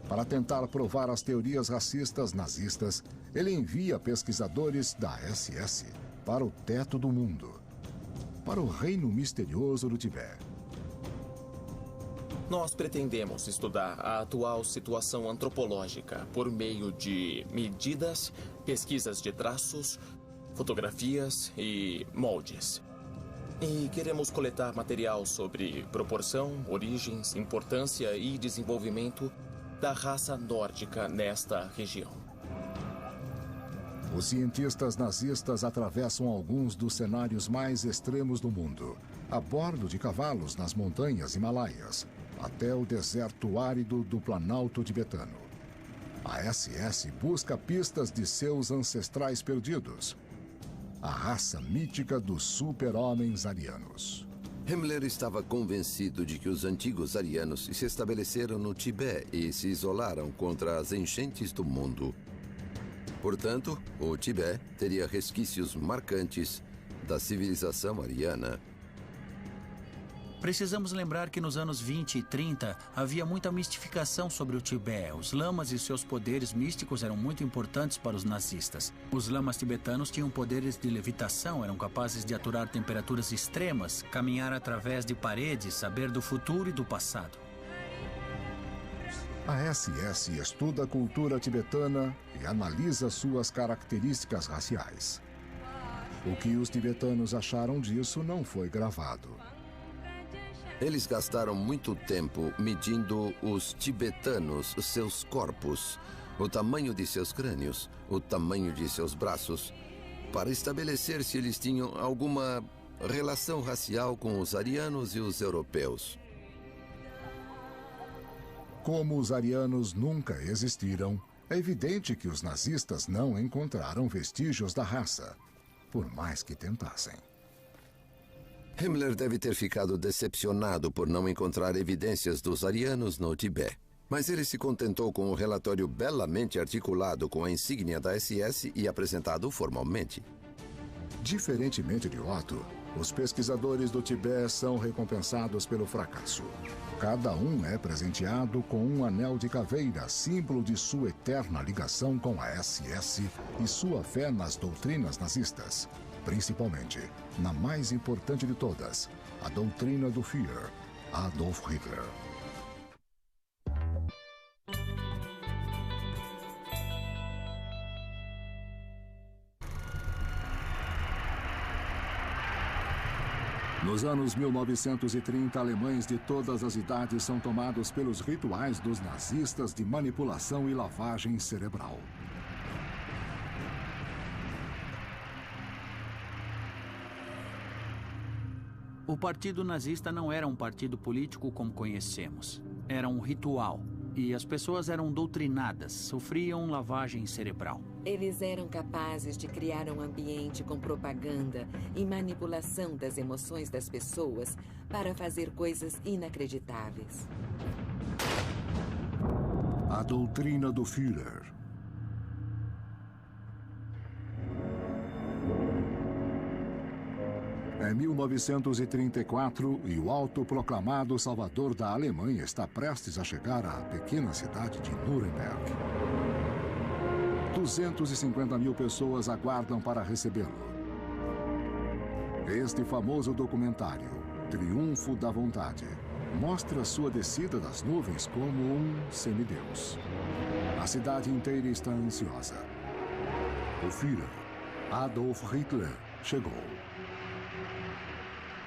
Para tentar provar as teorias racistas nazistas, ele envia pesquisadores da SS para o teto do mundo, para o reino misterioso do Tibete. Nós pretendemos estudar a atual situação antropológica por meio de medidas, pesquisas de traços, fotografias e moldes. E queremos coletar material sobre proporção, origens, importância e desenvolvimento da raça nórdica nesta região. Os cientistas nazistas atravessam alguns dos cenários mais extremos do mundo, a bordo de cavalos nas montanhas Himalaias, até o deserto árido do Planalto tibetano. A SS busca pistas de seus ancestrais perdidos, a raça mítica dos super-homens arianos. Himmler estava convencido de que os antigos arianos se estabeleceram no Tibete e se isolaram contra as enchentes do mundo. Portanto, o Tibete teria resquícios marcantes da civilização ariana. Precisamos lembrar que nos anos 20 e 30 havia muita mistificação sobre o Tibete. Os lamas e seus poderes místicos eram muito importantes para os nazistas. Os lamas tibetanos tinham poderes de levitação, eram capazes de aturar temperaturas extremas, caminhar através de paredes, saber do futuro e do passado. A SS estuda a cultura tibetana e analisa suas características raciais. O que os tibetanos acharam disso não foi gravado. Eles gastaram muito tempo medindo os tibetanos, seus corpos, o tamanho de seus crânios, o tamanho de seus braços, para estabelecer se eles tinham alguma relação racial com os arianos e os europeus. Como os arianos nunca existiram, é evidente que os nazistas não encontraram vestígios da raça, por mais que tentassem. Himmler deve ter ficado decepcionado por não encontrar evidências dos arianos no Tibete. Mas ele se contentou com um relatório belamente articulado com a insígnia da SS e apresentado formalmente. Diferentemente de Otto, os pesquisadores do Tibete são recompensados pelo fracasso. Cada um é presenteado com um anel de caveira, símbolo de sua eterna ligação com a SS e sua fé nas doutrinas nazistas. Principalmente, na mais importante de todas, a doutrina do Führer, Adolf Hitler. Nos anos 1930, alemães de todas as idades são tomados pelos rituais dos nazistas de manipulação e lavagem cerebral. O partido nazista não era um partido político como conhecemos. Era um ritual. E as pessoas eram doutrinadas, sofriam lavagem cerebral. Eles eram capazes de criar um ambiente com propaganda e manipulação das emoções das pessoas para fazer coisas inacreditáveis. A doutrina do Führer. É 1934 e o autoproclamado salvador da Alemanha está prestes a chegar à pequena cidade de Nuremberg. 250 mil pessoas aguardam para recebê-lo. Este famoso documentário, Triunfo da Vontade, mostra sua descida das nuvens como um semideus. A cidade inteira está ansiosa. O Führer, Adolf Hitler, chegou.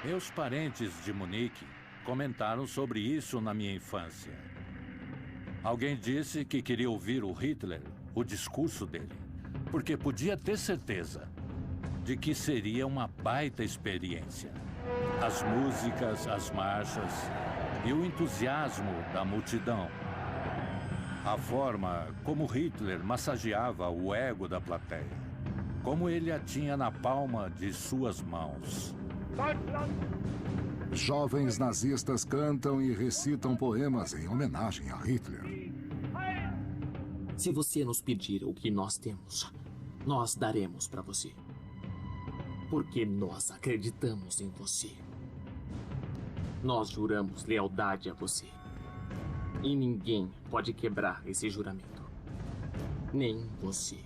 Meus parentes de Munique comentaram sobre isso na minha infância. Alguém disse que queria ouvir o Hitler, o discurso dele, porque podia ter certeza de que seria uma baita experiência. As músicas, as marchas e o entusiasmo da multidão. A forma como Hitler massageava o ego da plateia. Como ele a tinha na palma de suas mãos. Jovens nazistas cantam e recitam poemas em homenagem a Hitler. Se você nos pedir o que nós temos, nós daremos para você. Porque nós acreditamos em você. Nós juramos lealdade a você. E ninguém pode quebrar esse juramento. Nem você.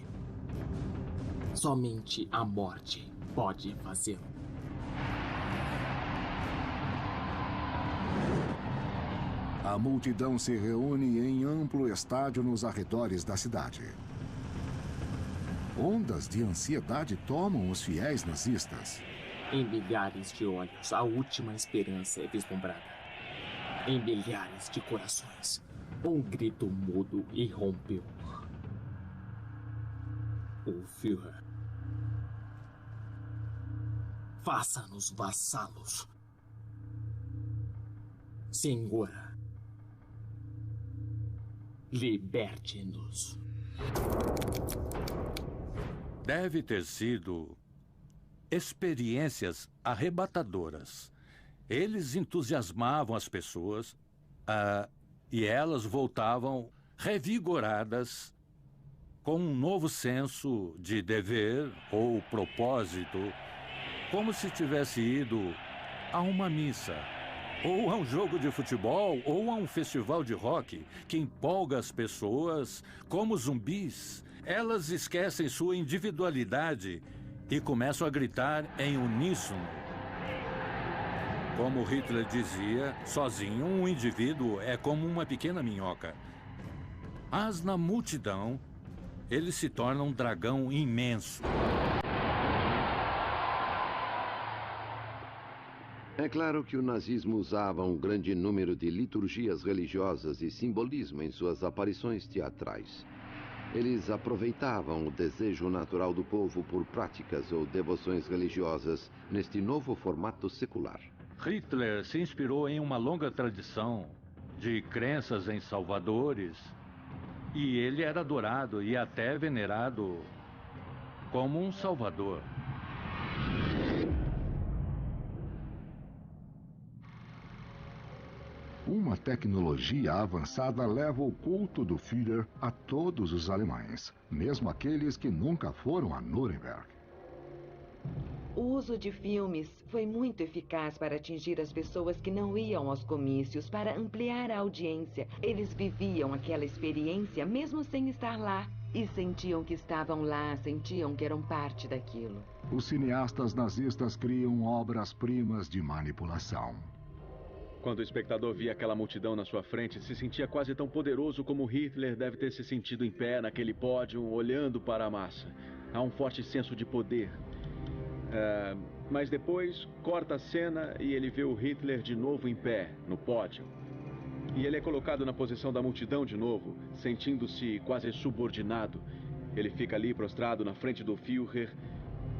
Somente a morte pode fazê-lo. A multidão se reúne em amplo estádio nos arredores da cidade. Ondas de ansiedade tomam os fiéis nazistas. Em milhares de olhos, a última esperança é vislumbrada. Em milhares de corações, um grito mudo irrompeu. O Führer. Faça-nos vassalos. Senhora. Liberte-nos. Deve ter sido experiências arrebatadoras. Eles entusiasmavam as pessoas e elas voltavam revigoradas com um novo senso de dever ou propósito, como se tivesse ido a uma missa, ou a um jogo de futebol, ou a um festival de rock que empolga as pessoas como zumbis. Elas esquecem sua individualidade e começam a gritar em uníssono. Como Hitler dizia, sozinho um indivíduo é como uma pequena minhoca. Mas na multidão, ele se torna um dragão imenso. É claro que o nazismo usava um grande número de liturgias religiosas e simbolismo em suas aparições teatrais. Eles aproveitavam o desejo natural do povo por práticas ou devoções religiosas neste novo formato secular. Hitler se inspirou em uma longa tradição de crenças em salvadores, e ele era adorado e até venerado como um salvador. Uma tecnologia avançada leva o culto do Führer a todos os alemães, mesmo aqueles que nunca foram a Nuremberg. O uso de filmes foi muito eficaz para atingir as pessoas que não iam aos comícios, para ampliar a audiência. Eles viviam aquela experiência mesmo sem estar lá. E sentiam que estavam lá, sentiam que eram parte daquilo. Os cineastas nazistas criam obras-primas de manipulação. Quando o espectador via aquela multidão na sua frente, se sentia quase tão poderoso como Hitler deve ter se sentido em pé naquele pódio, olhando para a massa. Há um forte senso de poder. Mas depois, corta a cena e ele vê o Hitler de novo em pé, no pódio. E ele é colocado na posição da multidão de novo, sentindo-se quase subordinado. Ele fica ali prostrado na frente do Führer.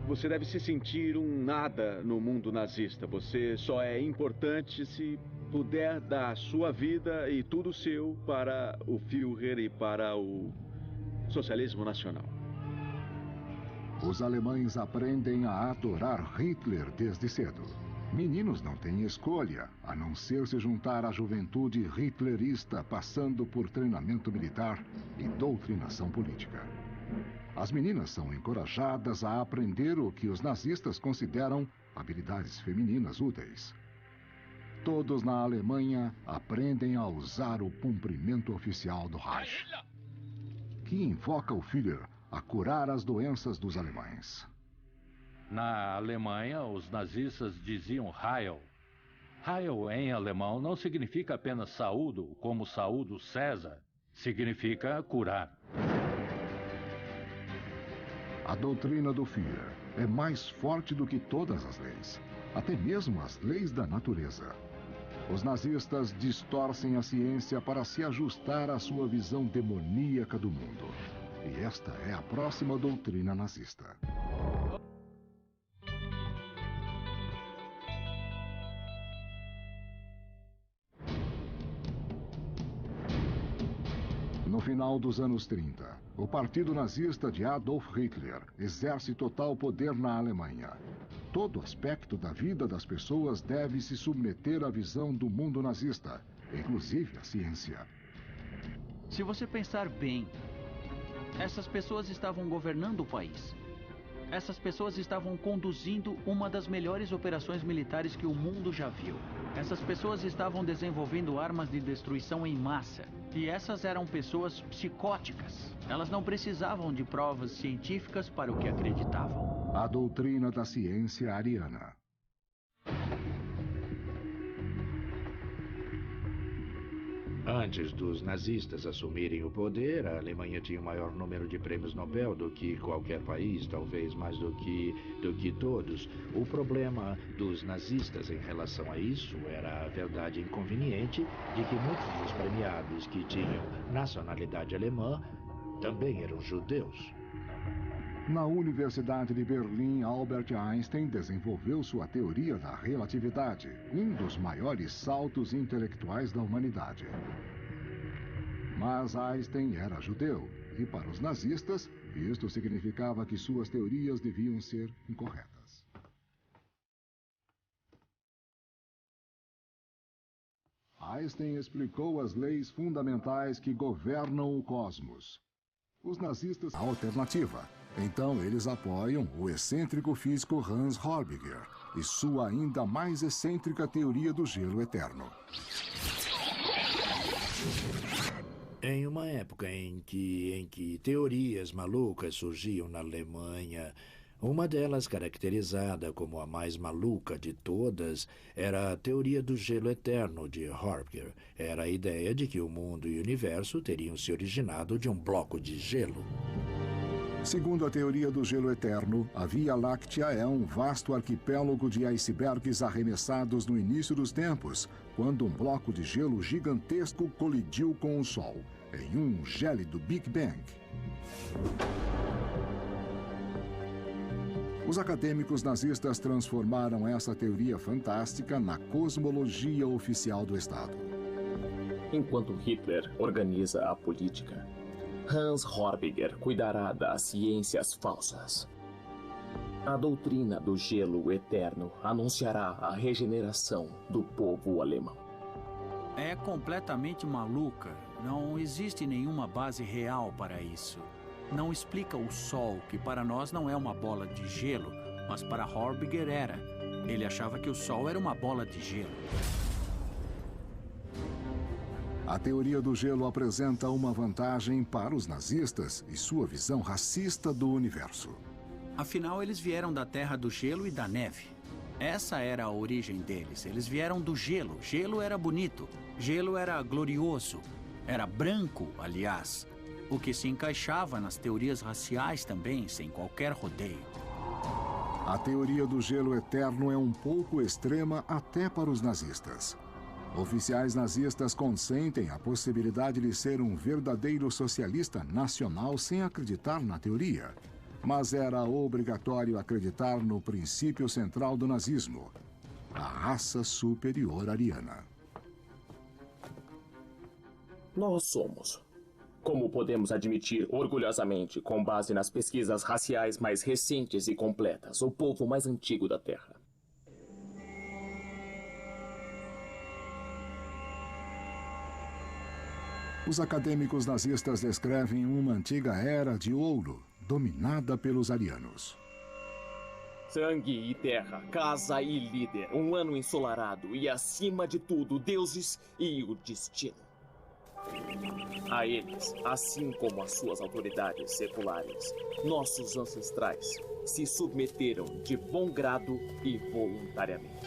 Você deve se sentir um nada no mundo nazista. Você só é importante se puder dar sua vida e tudo seu para o Führer e para o socialismo nacional. Os alemães aprendem a adorar Hitler desde cedo. Meninos não têm escolha, a não ser se juntar à juventude hitlerista, passando por treinamento militar e doutrinação política. As meninas são encorajadas a aprender o que os nazistas consideram habilidades femininas úteis. Todos na Alemanha aprendem a usar o cumprimento oficial do Reich, que invoca o Führer a curar as doenças dos alemães. Na Alemanha, os nazistas diziam Heil. Heil em alemão não significa apenas saúdo, como saúdo César. Significa curar. A doutrina do Führer é mais forte do que todas as leis, até mesmo as leis da natureza. Os nazistas distorcem a ciência para se ajustar à sua visão demoníaca do mundo. E esta é a próxima doutrina nazista. No final dos anos 30, o partido nazista de Adolf Hitler exerce total poder na Alemanha. Todo aspecto da vida das pessoas deve se submeter à visão do mundo nazista, inclusive a ciência. Se você pensar bem, essas pessoas estavam governando o país. Essas pessoas estavam conduzindo uma das melhores operações militares que o mundo já viu. Essas pessoas estavam desenvolvendo armas de destruição em massa. E essas eram pessoas psicóticas. Elas não precisavam de provas científicas para o que acreditavam. A doutrina da ciência ariana. Antes dos nazistas assumirem o poder, a Alemanha tinha o maior número de prêmios Nobel do que qualquer país, talvez mais do que todos. O problema dos nazistas em relação a isso era a verdade inconveniente de que muitos dos premiados que tinham nacionalidade alemã também eram judeus. Na Universidade de Berlim, Albert Einstein desenvolveu sua teoria da relatividade, um dos maiores saltos intelectuais da humanidade. Mas Einstein era judeu, e para os nazistas, isto significava que suas teorias deviam ser incorretas. Einstein explicou as leis fundamentais que governam o cosmos. Os nazistas, a alternativa. Então, eles apoiam o excêntrico físico Hans Horbiger e sua ainda mais excêntrica teoria do gelo eterno. Em uma época em que teorias malucas surgiam na Alemanha, uma delas, caracterizada como a mais maluca de todas, era a teoria do gelo eterno de Horbiger. Era a ideia de que o mundo e o universo teriam se originado de um bloco de gelo. Segundo a teoria do gelo eterno, a Via Láctea é um vasto arquipélago de icebergs arremessados no início dos tempos, quando um bloco de gelo gigantesco colidiu com o Sol, em um gélido Big Bang. Os acadêmicos nazistas transformaram essa teoria fantástica na cosmologia oficial do Estado. Enquanto Hitler organiza a política, Hans Horbiger cuidará das ciências falsas. A doutrina do gelo eterno anunciará a regeneração do povo alemão. É completamente maluca. Não existe nenhuma base real para isso. Não explica o Sol, que para nós não é uma bola de gelo, mas para Horbiger era. Ele achava que o Sol era uma bola de gelo. A teoria do gelo apresenta uma vantagem para os nazistas e sua visão racista do universo. Afinal, eles vieram da terra do gelo e da neve. Essa era a origem deles. Eles vieram do gelo. Gelo era bonito. Gelo era glorioso. Era branco, aliás. O que se encaixava nas teorias raciais também, sem qualquer rodeio. A teoria do gelo eterno é um pouco extrema até para os nazistas. Oficiais nazistas consentem a possibilidade de ser um verdadeiro socialista nacional sem acreditar na teoria. Mas era obrigatório acreditar no princípio central do nazismo, a raça superior ariana. Nós somos, como podemos admitir orgulhosamente, com base nas pesquisas raciais mais recentes e completas, o povo mais antigo da Terra. Os acadêmicos nazistas descrevem uma antiga era de ouro, dominada pelos arianos. Sangue e terra, casa e líder, um ano ensolarado e, acima de tudo, deuses e o destino. A eles, assim como às suas autoridades seculares, nossos ancestrais se submeteram de bom grado e voluntariamente.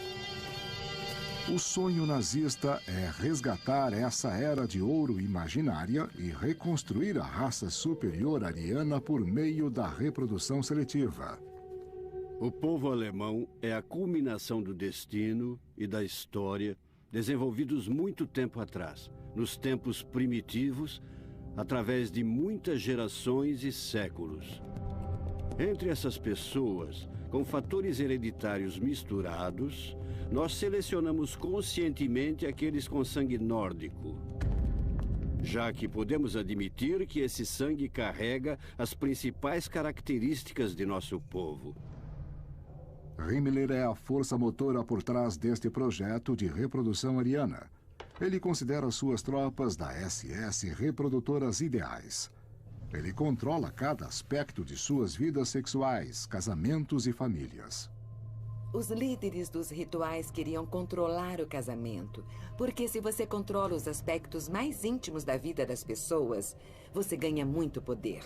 O sonho nazista é resgatar essa era de ouro imaginária e reconstruir a raça superior ariana por meio da reprodução seletiva. O povo alemão é a culminação do destino e da história desenvolvidos muito tempo atrás, nos tempos primitivos, através de muitas gerações e séculos. Entre essas pessoas, com fatores hereditários misturados, nós selecionamos conscientemente aqueles com sangue nórdico, já que podemos admitir que esse sangue carrega as principais características de nosso povo. Himmler é a força motora por trás deste projeto de reprodução ariana. Ele considera suas tropas da SS reprodutoras ideais. Ele controla cada aspecto de suas vidas sexuais, casamentos e famílias. Os líderes dos rituais queriam controlar o casamento, porque se você controla os aspectos mais íntimos da vida das pessoas, você ganha muito poder.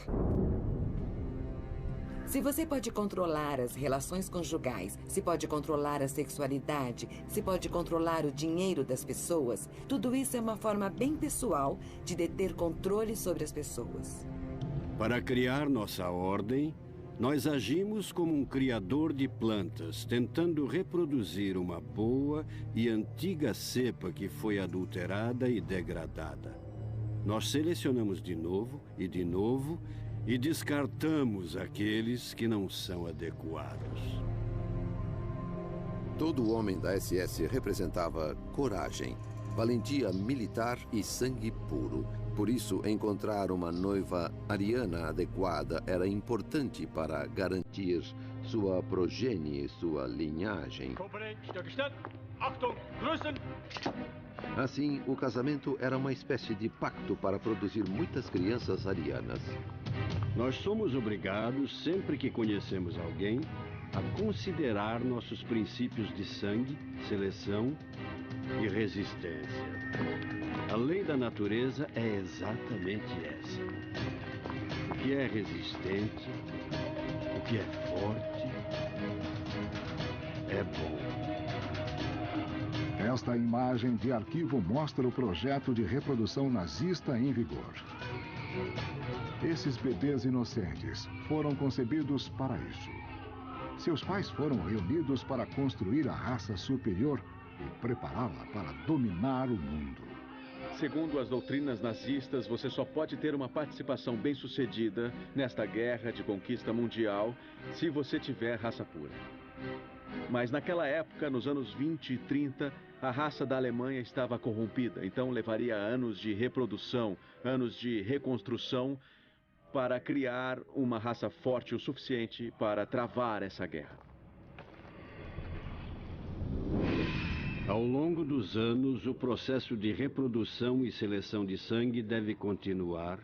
Se você pode controlar as relações conjugais, se pode controlar a sexualidade, se pode controlar o dinheiro das pessoas, tudo isso é uma forma bem pessoal de deter controle sobre as pessoas. Para criar nossa ordem, nós agimos como um criador de plantas, tentando reproduzir uma boa e antiga cepa que foi adulterada e degradada. Nós selecionamos de novo e descartamos aqueles que não são adequados. Todo homem da SS representava coragem, valentia militar e sangue puro. Por isso, encontrar uma noiva ariana adequada era importante para garantir sua progenie e sua linhagem. Assim, o casamento era uma espécie de pacto para produzir muitas crianças arianas. Nós somos obrigados, sempre que conhecemos alguém, a considerar nossos princípios de sangue, seleção e resistência. A lei da natureza é exatamente essa. O que é resistente, o que é forte, é bom. Esta imagem de arquivo mostra o projeto de reprodução nazista em vigor. Esses bebês inocentes foram concebidos para isso. Seus pais foram reunidos para construir a raça superior e prepará-la para dominar o mundo. Segundo as doutrinas nazistas, você só pode ter uma participação bem-sucedida nesta guerra de conquista mundial se você tiver raça pura. Mas naquela época, nos anos 20 e 30, a raça da Alemanha estava corrompida, então levaria anos de reprodução, anos de reconstrução para criar uma raça forte o suficiente para travar essa guerra. Ao longo dos anos, o processo de reprodução e seleção de sangue deve continuar,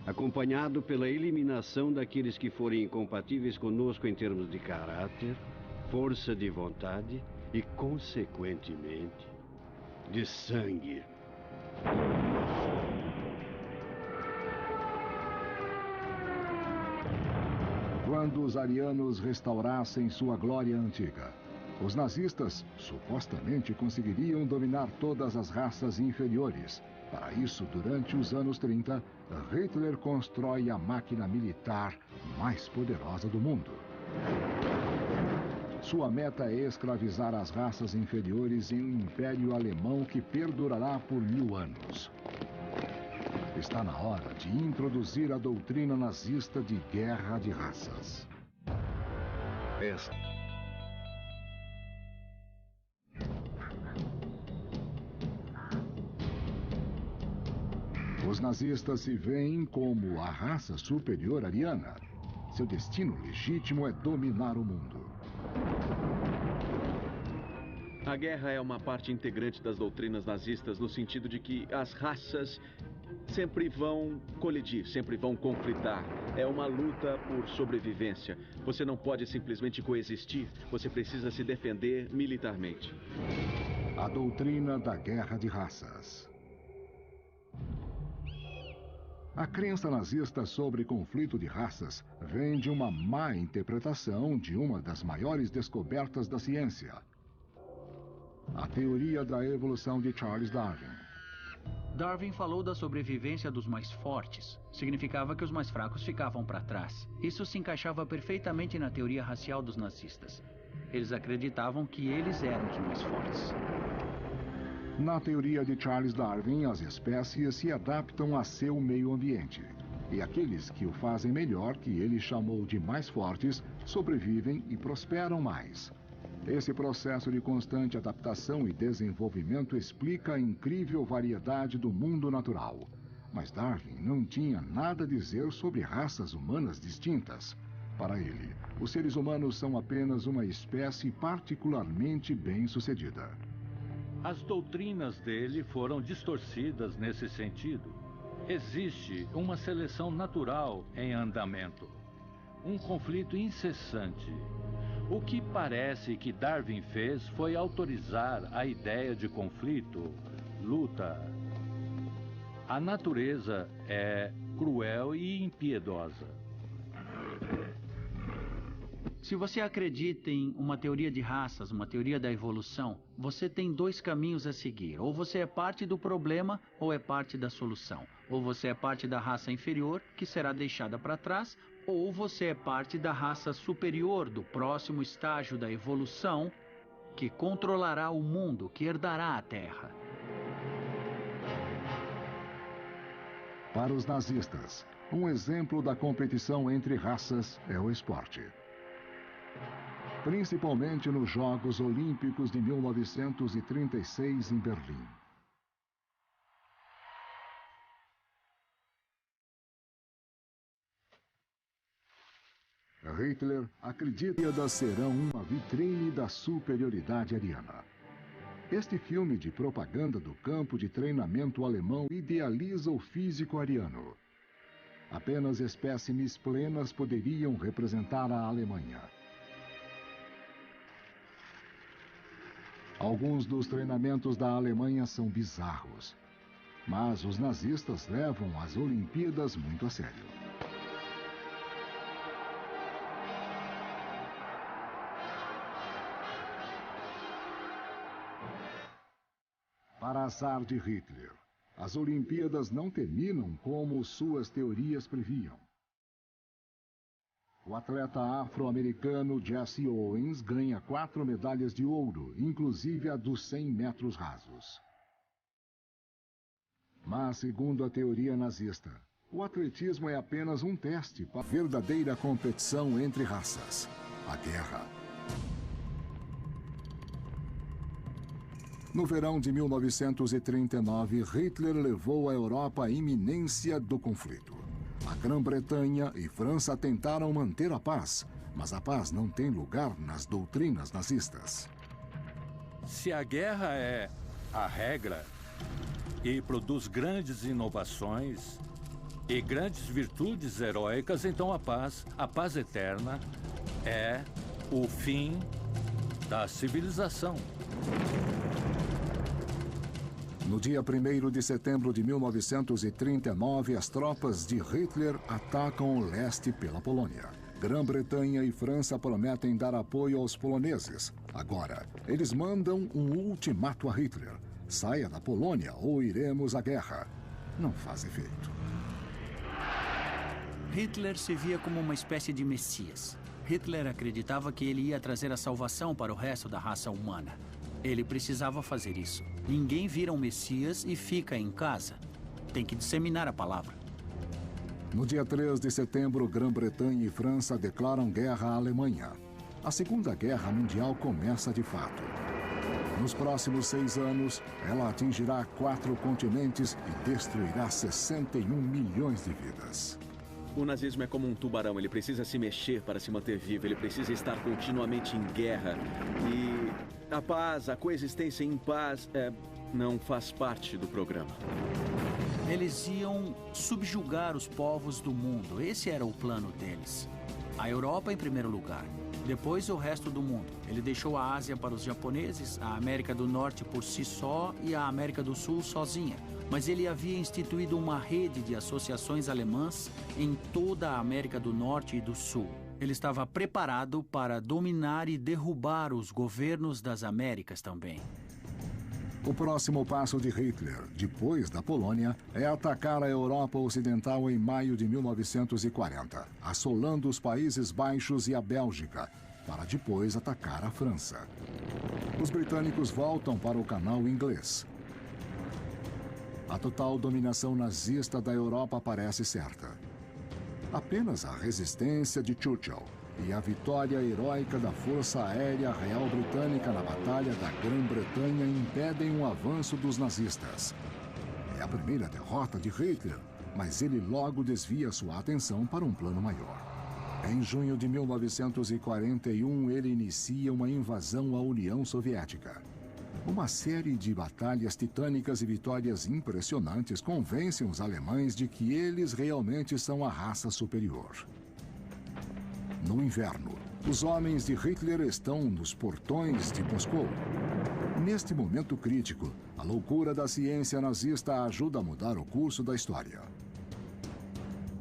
acompanhado pela eliminação daqueles que forem incompatíveis conosco em termos de caráter, força de vontade e, consequentemente, de sangue. Quando os arianos restaurassem sua glória antiga, os nazistas supostamente conseguiriam dominar todas as raças inferiores. Para isso, durante os anos 30, Hitler constrói a máquina militar mais poderosa do mundo. Sua meta é escravizar as raças inferiores em um império alemão que perdurará por 1000 anos. Está na hora de introduzir a doutrina nazista de guerra de raças. nazistas se veem como a raça superior ariana. Seu destino legítimo é dominar o mundo. A guerra é uma parte integrante das doutrinas nazistas no sentido de que as raças sempre vão colidir, sempre vão conflitar. É uma luta por sobrevivência. Você não pode simplesmente coexistir, você precisa se defender militarmente. A doutrina da guerra de raças. A crença nazista sobre conflito de raças vem de uma má interpretação de uma das maiores descobertas da ciência: a teoria da evolução de Charles Darwin. Darwin falou da sobrevivência dos mais fortes. Significava que os mais fracos ficavam para trás. Isso se encaixava perfeitamente na teoria racial dos nazistas. Eles acreditavam que eles eram os mais fortes. Na teoria de Charles Darwin, as espécies se adaptam a seu meio ambiente. E aqueles que o fazem melhor, que ele chamou de mais fortes, sobrevivem e prosperam mais. Esse processo de constante adaptação e desenvolvimento explica a incrível variedade do mundo natural. Mas Darwin não tinha nada a dizer sobre raças humanas distintas. Para ele, os seres humanos são apenas uma espécie particularmente bem-sucedida. As doutrinas dele foram distorcidas nesse sentido. Existe uma seleção natural em andamento, um conflito incessante. O que parece que Darwin fez foi autorizar a ideia de conflito, luta. A natureza é cruel e impiedosa. Se você acredita em uma teoria de raças, uma teoria da evolução, você tem dois caminhos a seguir. Ou você é parte do problema, ou é parte da solução. Ou você é parte da raça inferior, que será deixada para trás, ou você é parte da raça superior, do próximo estágio da evolução, que controlará o mundo, que herdará a Terra. Para os nazistas, um exemplo da competição entre raças é o esporte. Principalmente nos Jogos Olímpicos de 1936 em Berlim. Hitler acredita que as serão uma vitrine da superioridade ariana. Este filme de propaganda do campo de treinamento alemão idealiza o físico ariano. Apenas espécimes plenas poderiam representar a Alemanha. Alguns dos treinamentos da Alemanha são bizarros, mas os nazistas levam as Olimpíadas muito a sério. Para azar de Hitler, as Olimpíadas não terminam como suas teorias previam. O atleta afro-americano Jesse Owens ganha 4 medalhas de ouro, inclusive a dos 100 metros rasos. Mas, segundo a teoria nazista, o atletismo é apenas um teste para a verdadeira competição entre raças, a guerra. No verão de 1939, Hitler levou a Europa à iminência do conflito. A Grã-Bretanha e França tentaram manter a paz, mas a paz não tem lugar nas doutrinas nazistas. Se a guerra é a regra e produz grandes inovações e grandes virtudes heróicas, então a paz eterna, é o fim da civilização. No dia 1º de setembro de 1939, as tropas de Hitler atacam o leste pela Polônia. Grã-Bretanha e França prometem dar apoio aos poloneses. Agora, eles mandam um ultimato a Hitler: saia da Polônia ou iremos à guerra. Não faz efeito. Hitler se via como uma espécie de messias. Hitler acreditava que ele ia trazer a salvação para o resto da raça humana. Ele precisava fazer isso. Ninguém vira um messias e fica em casa. Tem que disseminar a palavra. No dia 3 de setembro, Grã-Bretanha e França declaram guerra à Alemanha. A Segunda Guerra Mundial começa de fato. Nos próximos 6 anos, ela atingirá 4 continentes e destruirá 61 milhões de vidas. O nazismo é como um tubarão, ele precisa se mexer para se manter vivo, ele precisa estar continuamente em guerra. E a paz, a coexistência em paz, não faz parte do programa. Eles iam subjugar os povos do mundo. Esse era o plano deles. A Europa em primeiro lugar. Depois o resto do mundo. Ele deixou a Ásia para os japoneses, a América do Norte por si só e a América do Sul sozinha. Mas ele havia instituído uma rede de associações alemãs em toda a América do Norte e do Sul. Ele estava preparado para dominar e derrubar os governos das Américas também. O próximo passo de Hitler, depois da Polônia, é atacar a Europa Ocidental em maio de 1940, assolando os Países Baixos e a Bélgica, para depois atacar a França. Os britânicos voltam para o canal inglês. A total dominação nazista da Europa parece certa. Apenas a resistência de Churchill e a vitória heróica da Força Aérea Real Britânica na Batalha da Grã-Bretanha impedem o avanço dos nazistas. É a primeira derrota de Hitler, mas ele logo desvia sua atenção para um plano maior. Em junho de 1941, ele inicia uma invasão à União Soviética. Uma série de batalhas titânicas e vitórias impressionantes convencem os alemães de que eles realmente são a raça superior. No inverno, os homens de Hitler estão nos portões de Moscou. Neste momento crítico, a loucura da ciência nazista ajuda a mudar o curso da história.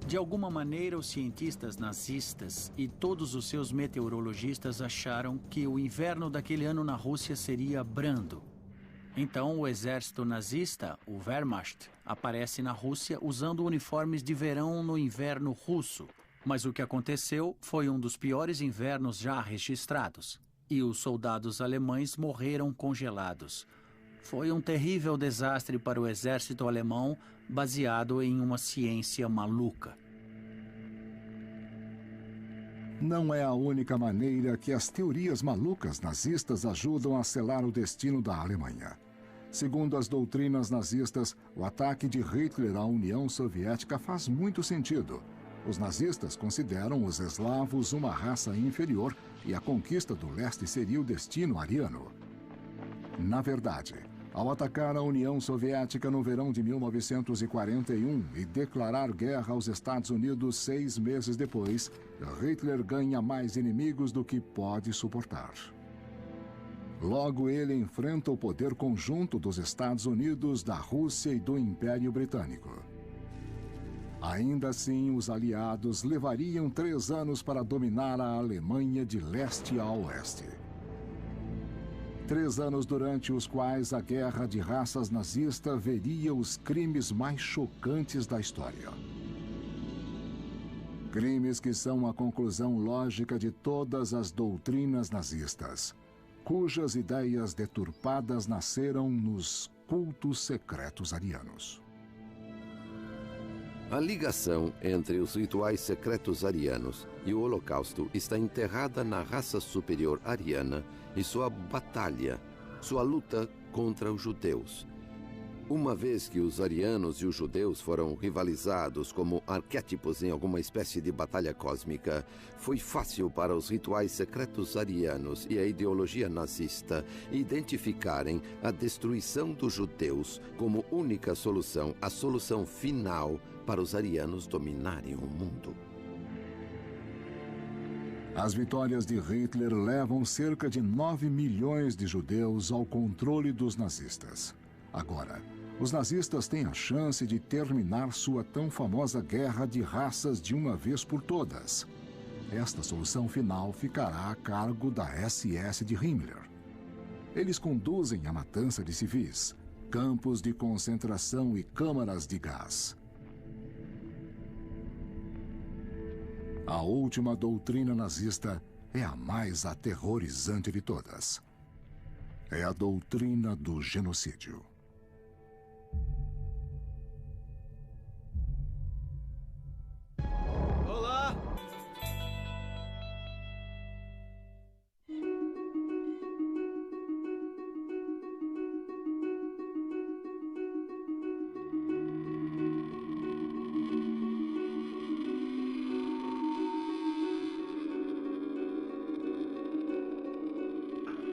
De alguma maneira, os cientistas nazistas e todos os seus meteorologistas acharam que o inverno daquele ano na Rússia seria brando. Então, o exército nazista, o Wehrmacht, aparece na Rússia usando uniformes de verão no inverno russo. Mas o que aconteceu foi um dos piores invernos já registrados. E os soldados alemães morreram congelados. Foi um terrível desastre para o exército alemão, baseado em uma ciência maluca. Não é a única maneira que as teorias malucas nazistas ajudam a selar o destino da Alemanha. Segundo as doutrinas nazistas, o ataque de Hitler à União Soviética faz muito sentido. Os nazistas consideram os eslavos uma raça inferior e a conquista do leste seria o destino ariano. Na verdade, ao atacar a União Soviética no verão de 1941 e declarar guerra aos Estados Unidos 6 meses depois, Hitler ganha mais inimigos do que pode suportar. Logo, ele enfrenta o poder conjunto dos Estados Unidos, da Rússia e do Império Britânico. Ainda assim, os aliados levariam 3 anos para dominar a Alemanha de leste a oeste. 3 anos durante os quais a guerra de raças nazista veria os crimes mais chocantes da história. Crimes que são a conclusão lógica de todas as doutrinas nazistas, cujas ideias deturpadas nasceram nos cultos secretos arianos. A ligação entre os rituais secretos arianos e o Holocausto está enterrada na raça superior ariana e sua batalha, sua luta contra os judeus. Uma vez que os arianos e os judeus foram rivalizados como arquétipos em alguma espécie de batalha cósmica, foi fácil para os rituais secretos arianos e a ideologia nazista identificarem a destruição dos judeus como única solução, a solução final para os arianos dominarem o mundo. As vitórias de Hitler levam cerca de 9 milhões de judeus ao controle dos nazistas. Agora, os nazistas têm a chance de terminar sua tão famosa guerra de raças de uma vez por todas. Esta solução final ficará a cargo da SS de Himmler. Eles conduzem a matança de civis, campos de concentração e câmaras de gás. A última doutrina nazista é a mais aterrorizante de todas. É a doutrina do genocídio. Olá!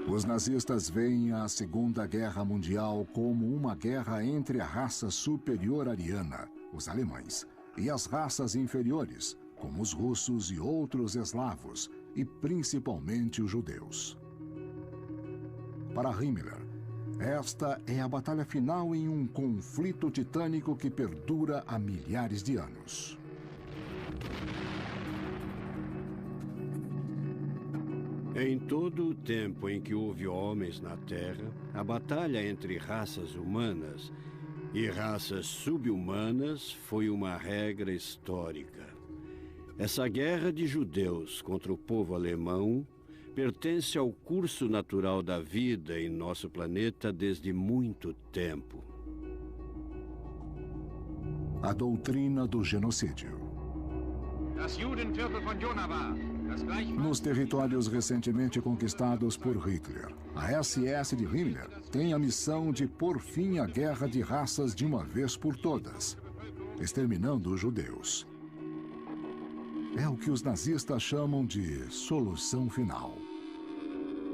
Os nazistas veem a Segunda Guerra Mundial como uma guerra entre a raça superior ariana, os alemães, e as raças inferiores, como os russos e outros eslavos, e principalmente os judeus. Para Himmler, esta é a batalha final em um conflito titânico que perdura há milhares de anos. Em todo o tempo em que houve homens na Terra, a batalha entre raças humanas e raças subhumanas foi uma regra histórica. Essa guerra de judeus contra o povo alemão pertence ao curso natural da vida em nosso planeta desde muito tempo. A doutrina do genocídio. Nos territórios recentemente conquistados por Hitler, a SS de Himmler tem a missão de pôr fim à guerra de raças de uma vez por todas, exterminando os judeus. É o que os nazistas chamam de solução final.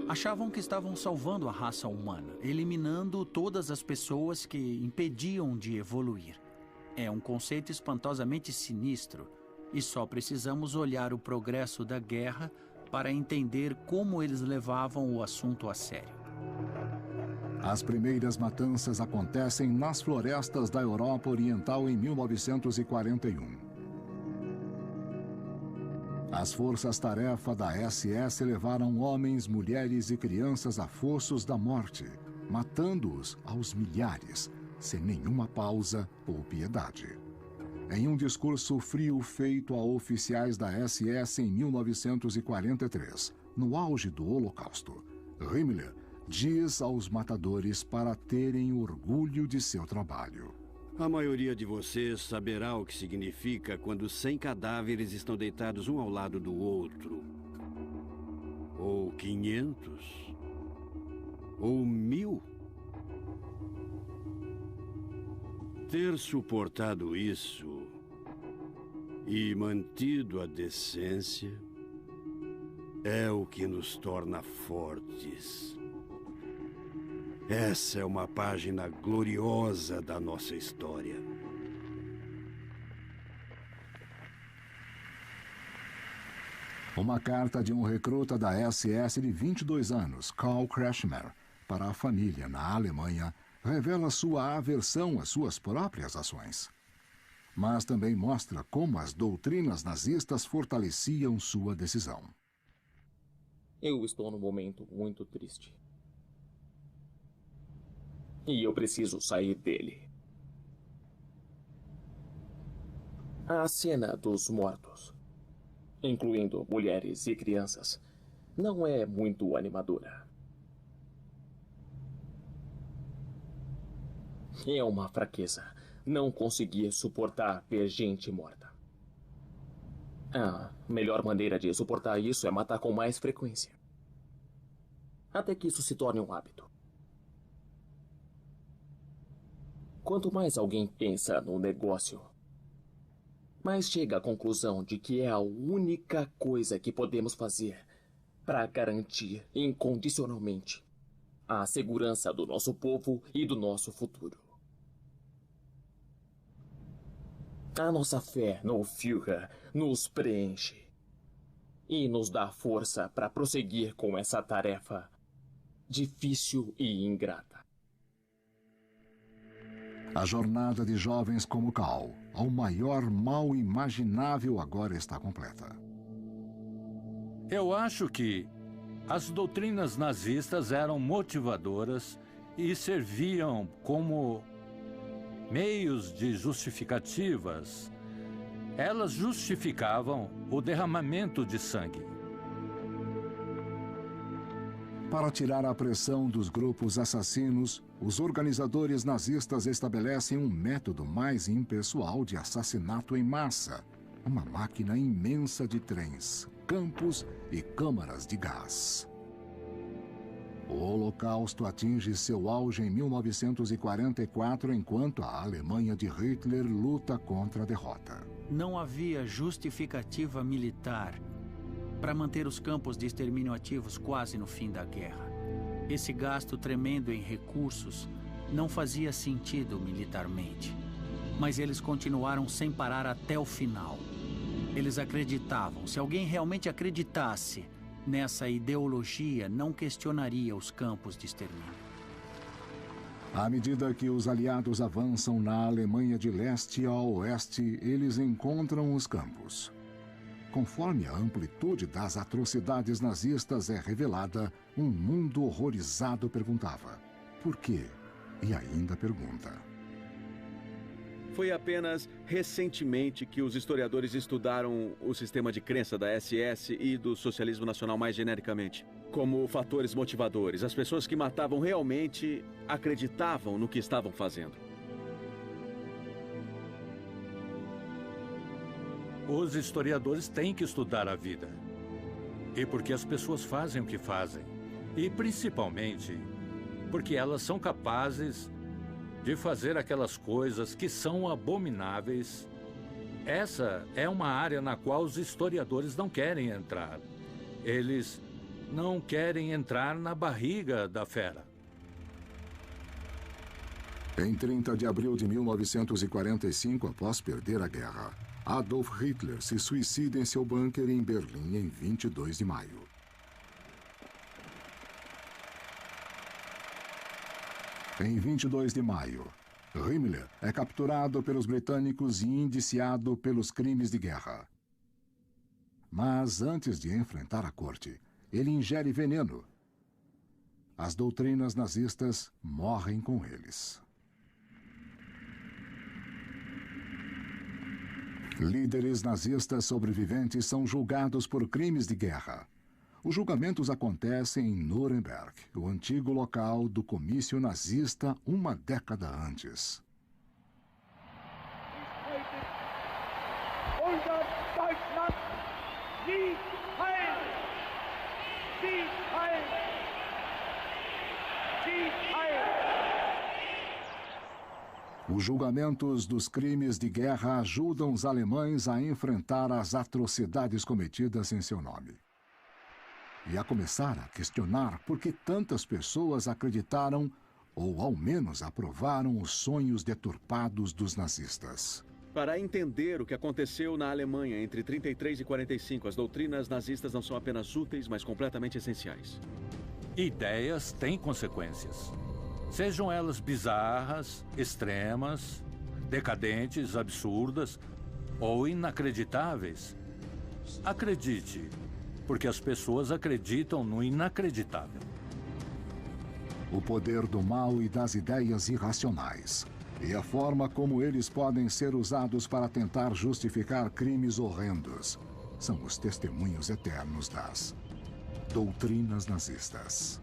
Achavam que estavam salvando a raça humana, eliminando todas as pessoas que impediam de evoluir. É um conceito espantosamente sinistro, e só precisamos olhar o progresso da guerra para entender como eles levavam o assunto a sério. As primeiras matanças acontecem nas florestas da Europa Oriental em 1941. As forças-tarefa da SS levaram homens, mulheres e crianças a fossos da morte, matando-os aos milhares, sem nenhuma pausa ou piedade. Em um discurso frio feito a oficiais da SS em 1943, no auge do Holocausto, Himmler diz aos matadores para terem orgulho de seu trabalho. A maioria de vocês saberá o que significa quando 100 cadáveres estão deitados um ao lado do outro. Ou 500. Ou 1000. Ter suportado isso e mantido a decência é o que nos torna fortes. Essa é uma página gloriosa da nossa história. Uma carta de um recruta da SS de 22 anos, Karl Kretschmer, para a família na Alemanha, revela sua aversão às suas próprias ações. Mas também mostra como as doutrinas nazistas fortaleciam sua decisão. Eu estou num momento muito triste. E eu preciso sair dele. A cena dos mortos, incluindo mulheres e crianças, não é muito animadora. É uma fraqueza não conseguir suportar ver gente morta. A melhor maneira de suportar isso é matar com mais frequência. Até que isso se torne um hábito. Quanto mais alguém pensa no negócio, mais chega à conclusão de que é a única coisa que podemos fazer para garantir incondicionalmente a segurança do nosso povo e do nosso futuro. A nossa fé no Führer nos preenche e nos dá força para prosseguir com essa tarefa difícil e ingrata. A jornada de jovens como Karl ao maior mal imaginável agora está completa. Eu acho que as doutrinas nazistas eram motivadoras e serviam como meios de justificativas. Elas justificavam o derramamento de sangue. Para tirar a pressão dos grupos assassinos, os organizadores nazistas estabelecem um método mais impessoal de assassinato em massa. Uma máquina imensa de trens, campos e câmaras de gás. O Holocausto atinge seu auge em 1944, enquanto a Alemanha de Hitler luta contra a derrota. Não havia justificativa militar para manter os campos de extermínio ativos quase no fim da guerra. Esse gasto tremendo em recursos não fazia sentido militarmente. Mas eles continuaram sem parar até o final. Eles acreditavam. Se alguém realmente acreditasse nessa ideologia, não questionaria os campos de extermínio. À medida que os aliados avançam na Alemanha de leste a oeste, eles encontram os campos. Conforme a amplitude das atrocidades nazistas é revelada, um mundo horrorizado perguntava: por quê? E ainda pergunta. Foi apenas recentemente que os historiadores estudaram o sistema de crença da SS e do socialismo nacional mais genericamente, como fatores motivadores. As pessoas que matavam realmente acreditavam no que estavam fazendo. Os historiadores têm que estudar a vida. E porque as pessoas fazem o que fazem. E principalmente porque elas são capazes de fazer aquelas coisas que são abomináveis. Essa é uma área na qual os historiadores não querem entrar. Eles não querem entrar na barriga da fera. Em 30 de abril de 1945, após perder a guerra, Adolf Hitler se suicida em seu bunker em Berlim em 22 de maio. Em 22 de maio, Himmler é capturado pelos britânicos e indiciado pelos crimes de guerra. Mas antes de enfrentar a corte, ele ingere veneno. As doutrinas nazistas morrem com eles. Líderes nazistas sobreviventes são julgados por crimes de guerra. Os julgamentos acontecem em Nuremberg, o antigo local do comício nazista uma década antes. Os julgamentos dos crimes de guerra ajudam os alemães a enfrentar as atrocidades cometidas em seu nome. E a começar a questionar por que tantas pessoas acreditaram, ou ao menos aprovaram, os sonhos deturpados dos nazistas. Para entender o que aconteceu na Alemanha entre 33 e 45, as doutrinas nazistas não são apenas úteis, mas completamente essenciais. Ideias têm consequências. Sejam elas bizarras, extremas, decadentes, absurdas ou inacreditáveis. Acredite, porque as pessoas acreditam no inacreditável. O poder do mal e das ideias irracionais. E a forma como eles podem ser usados para tentar justificar crimes horrendos. São os testemunhos eternos das doutrinas nazistas.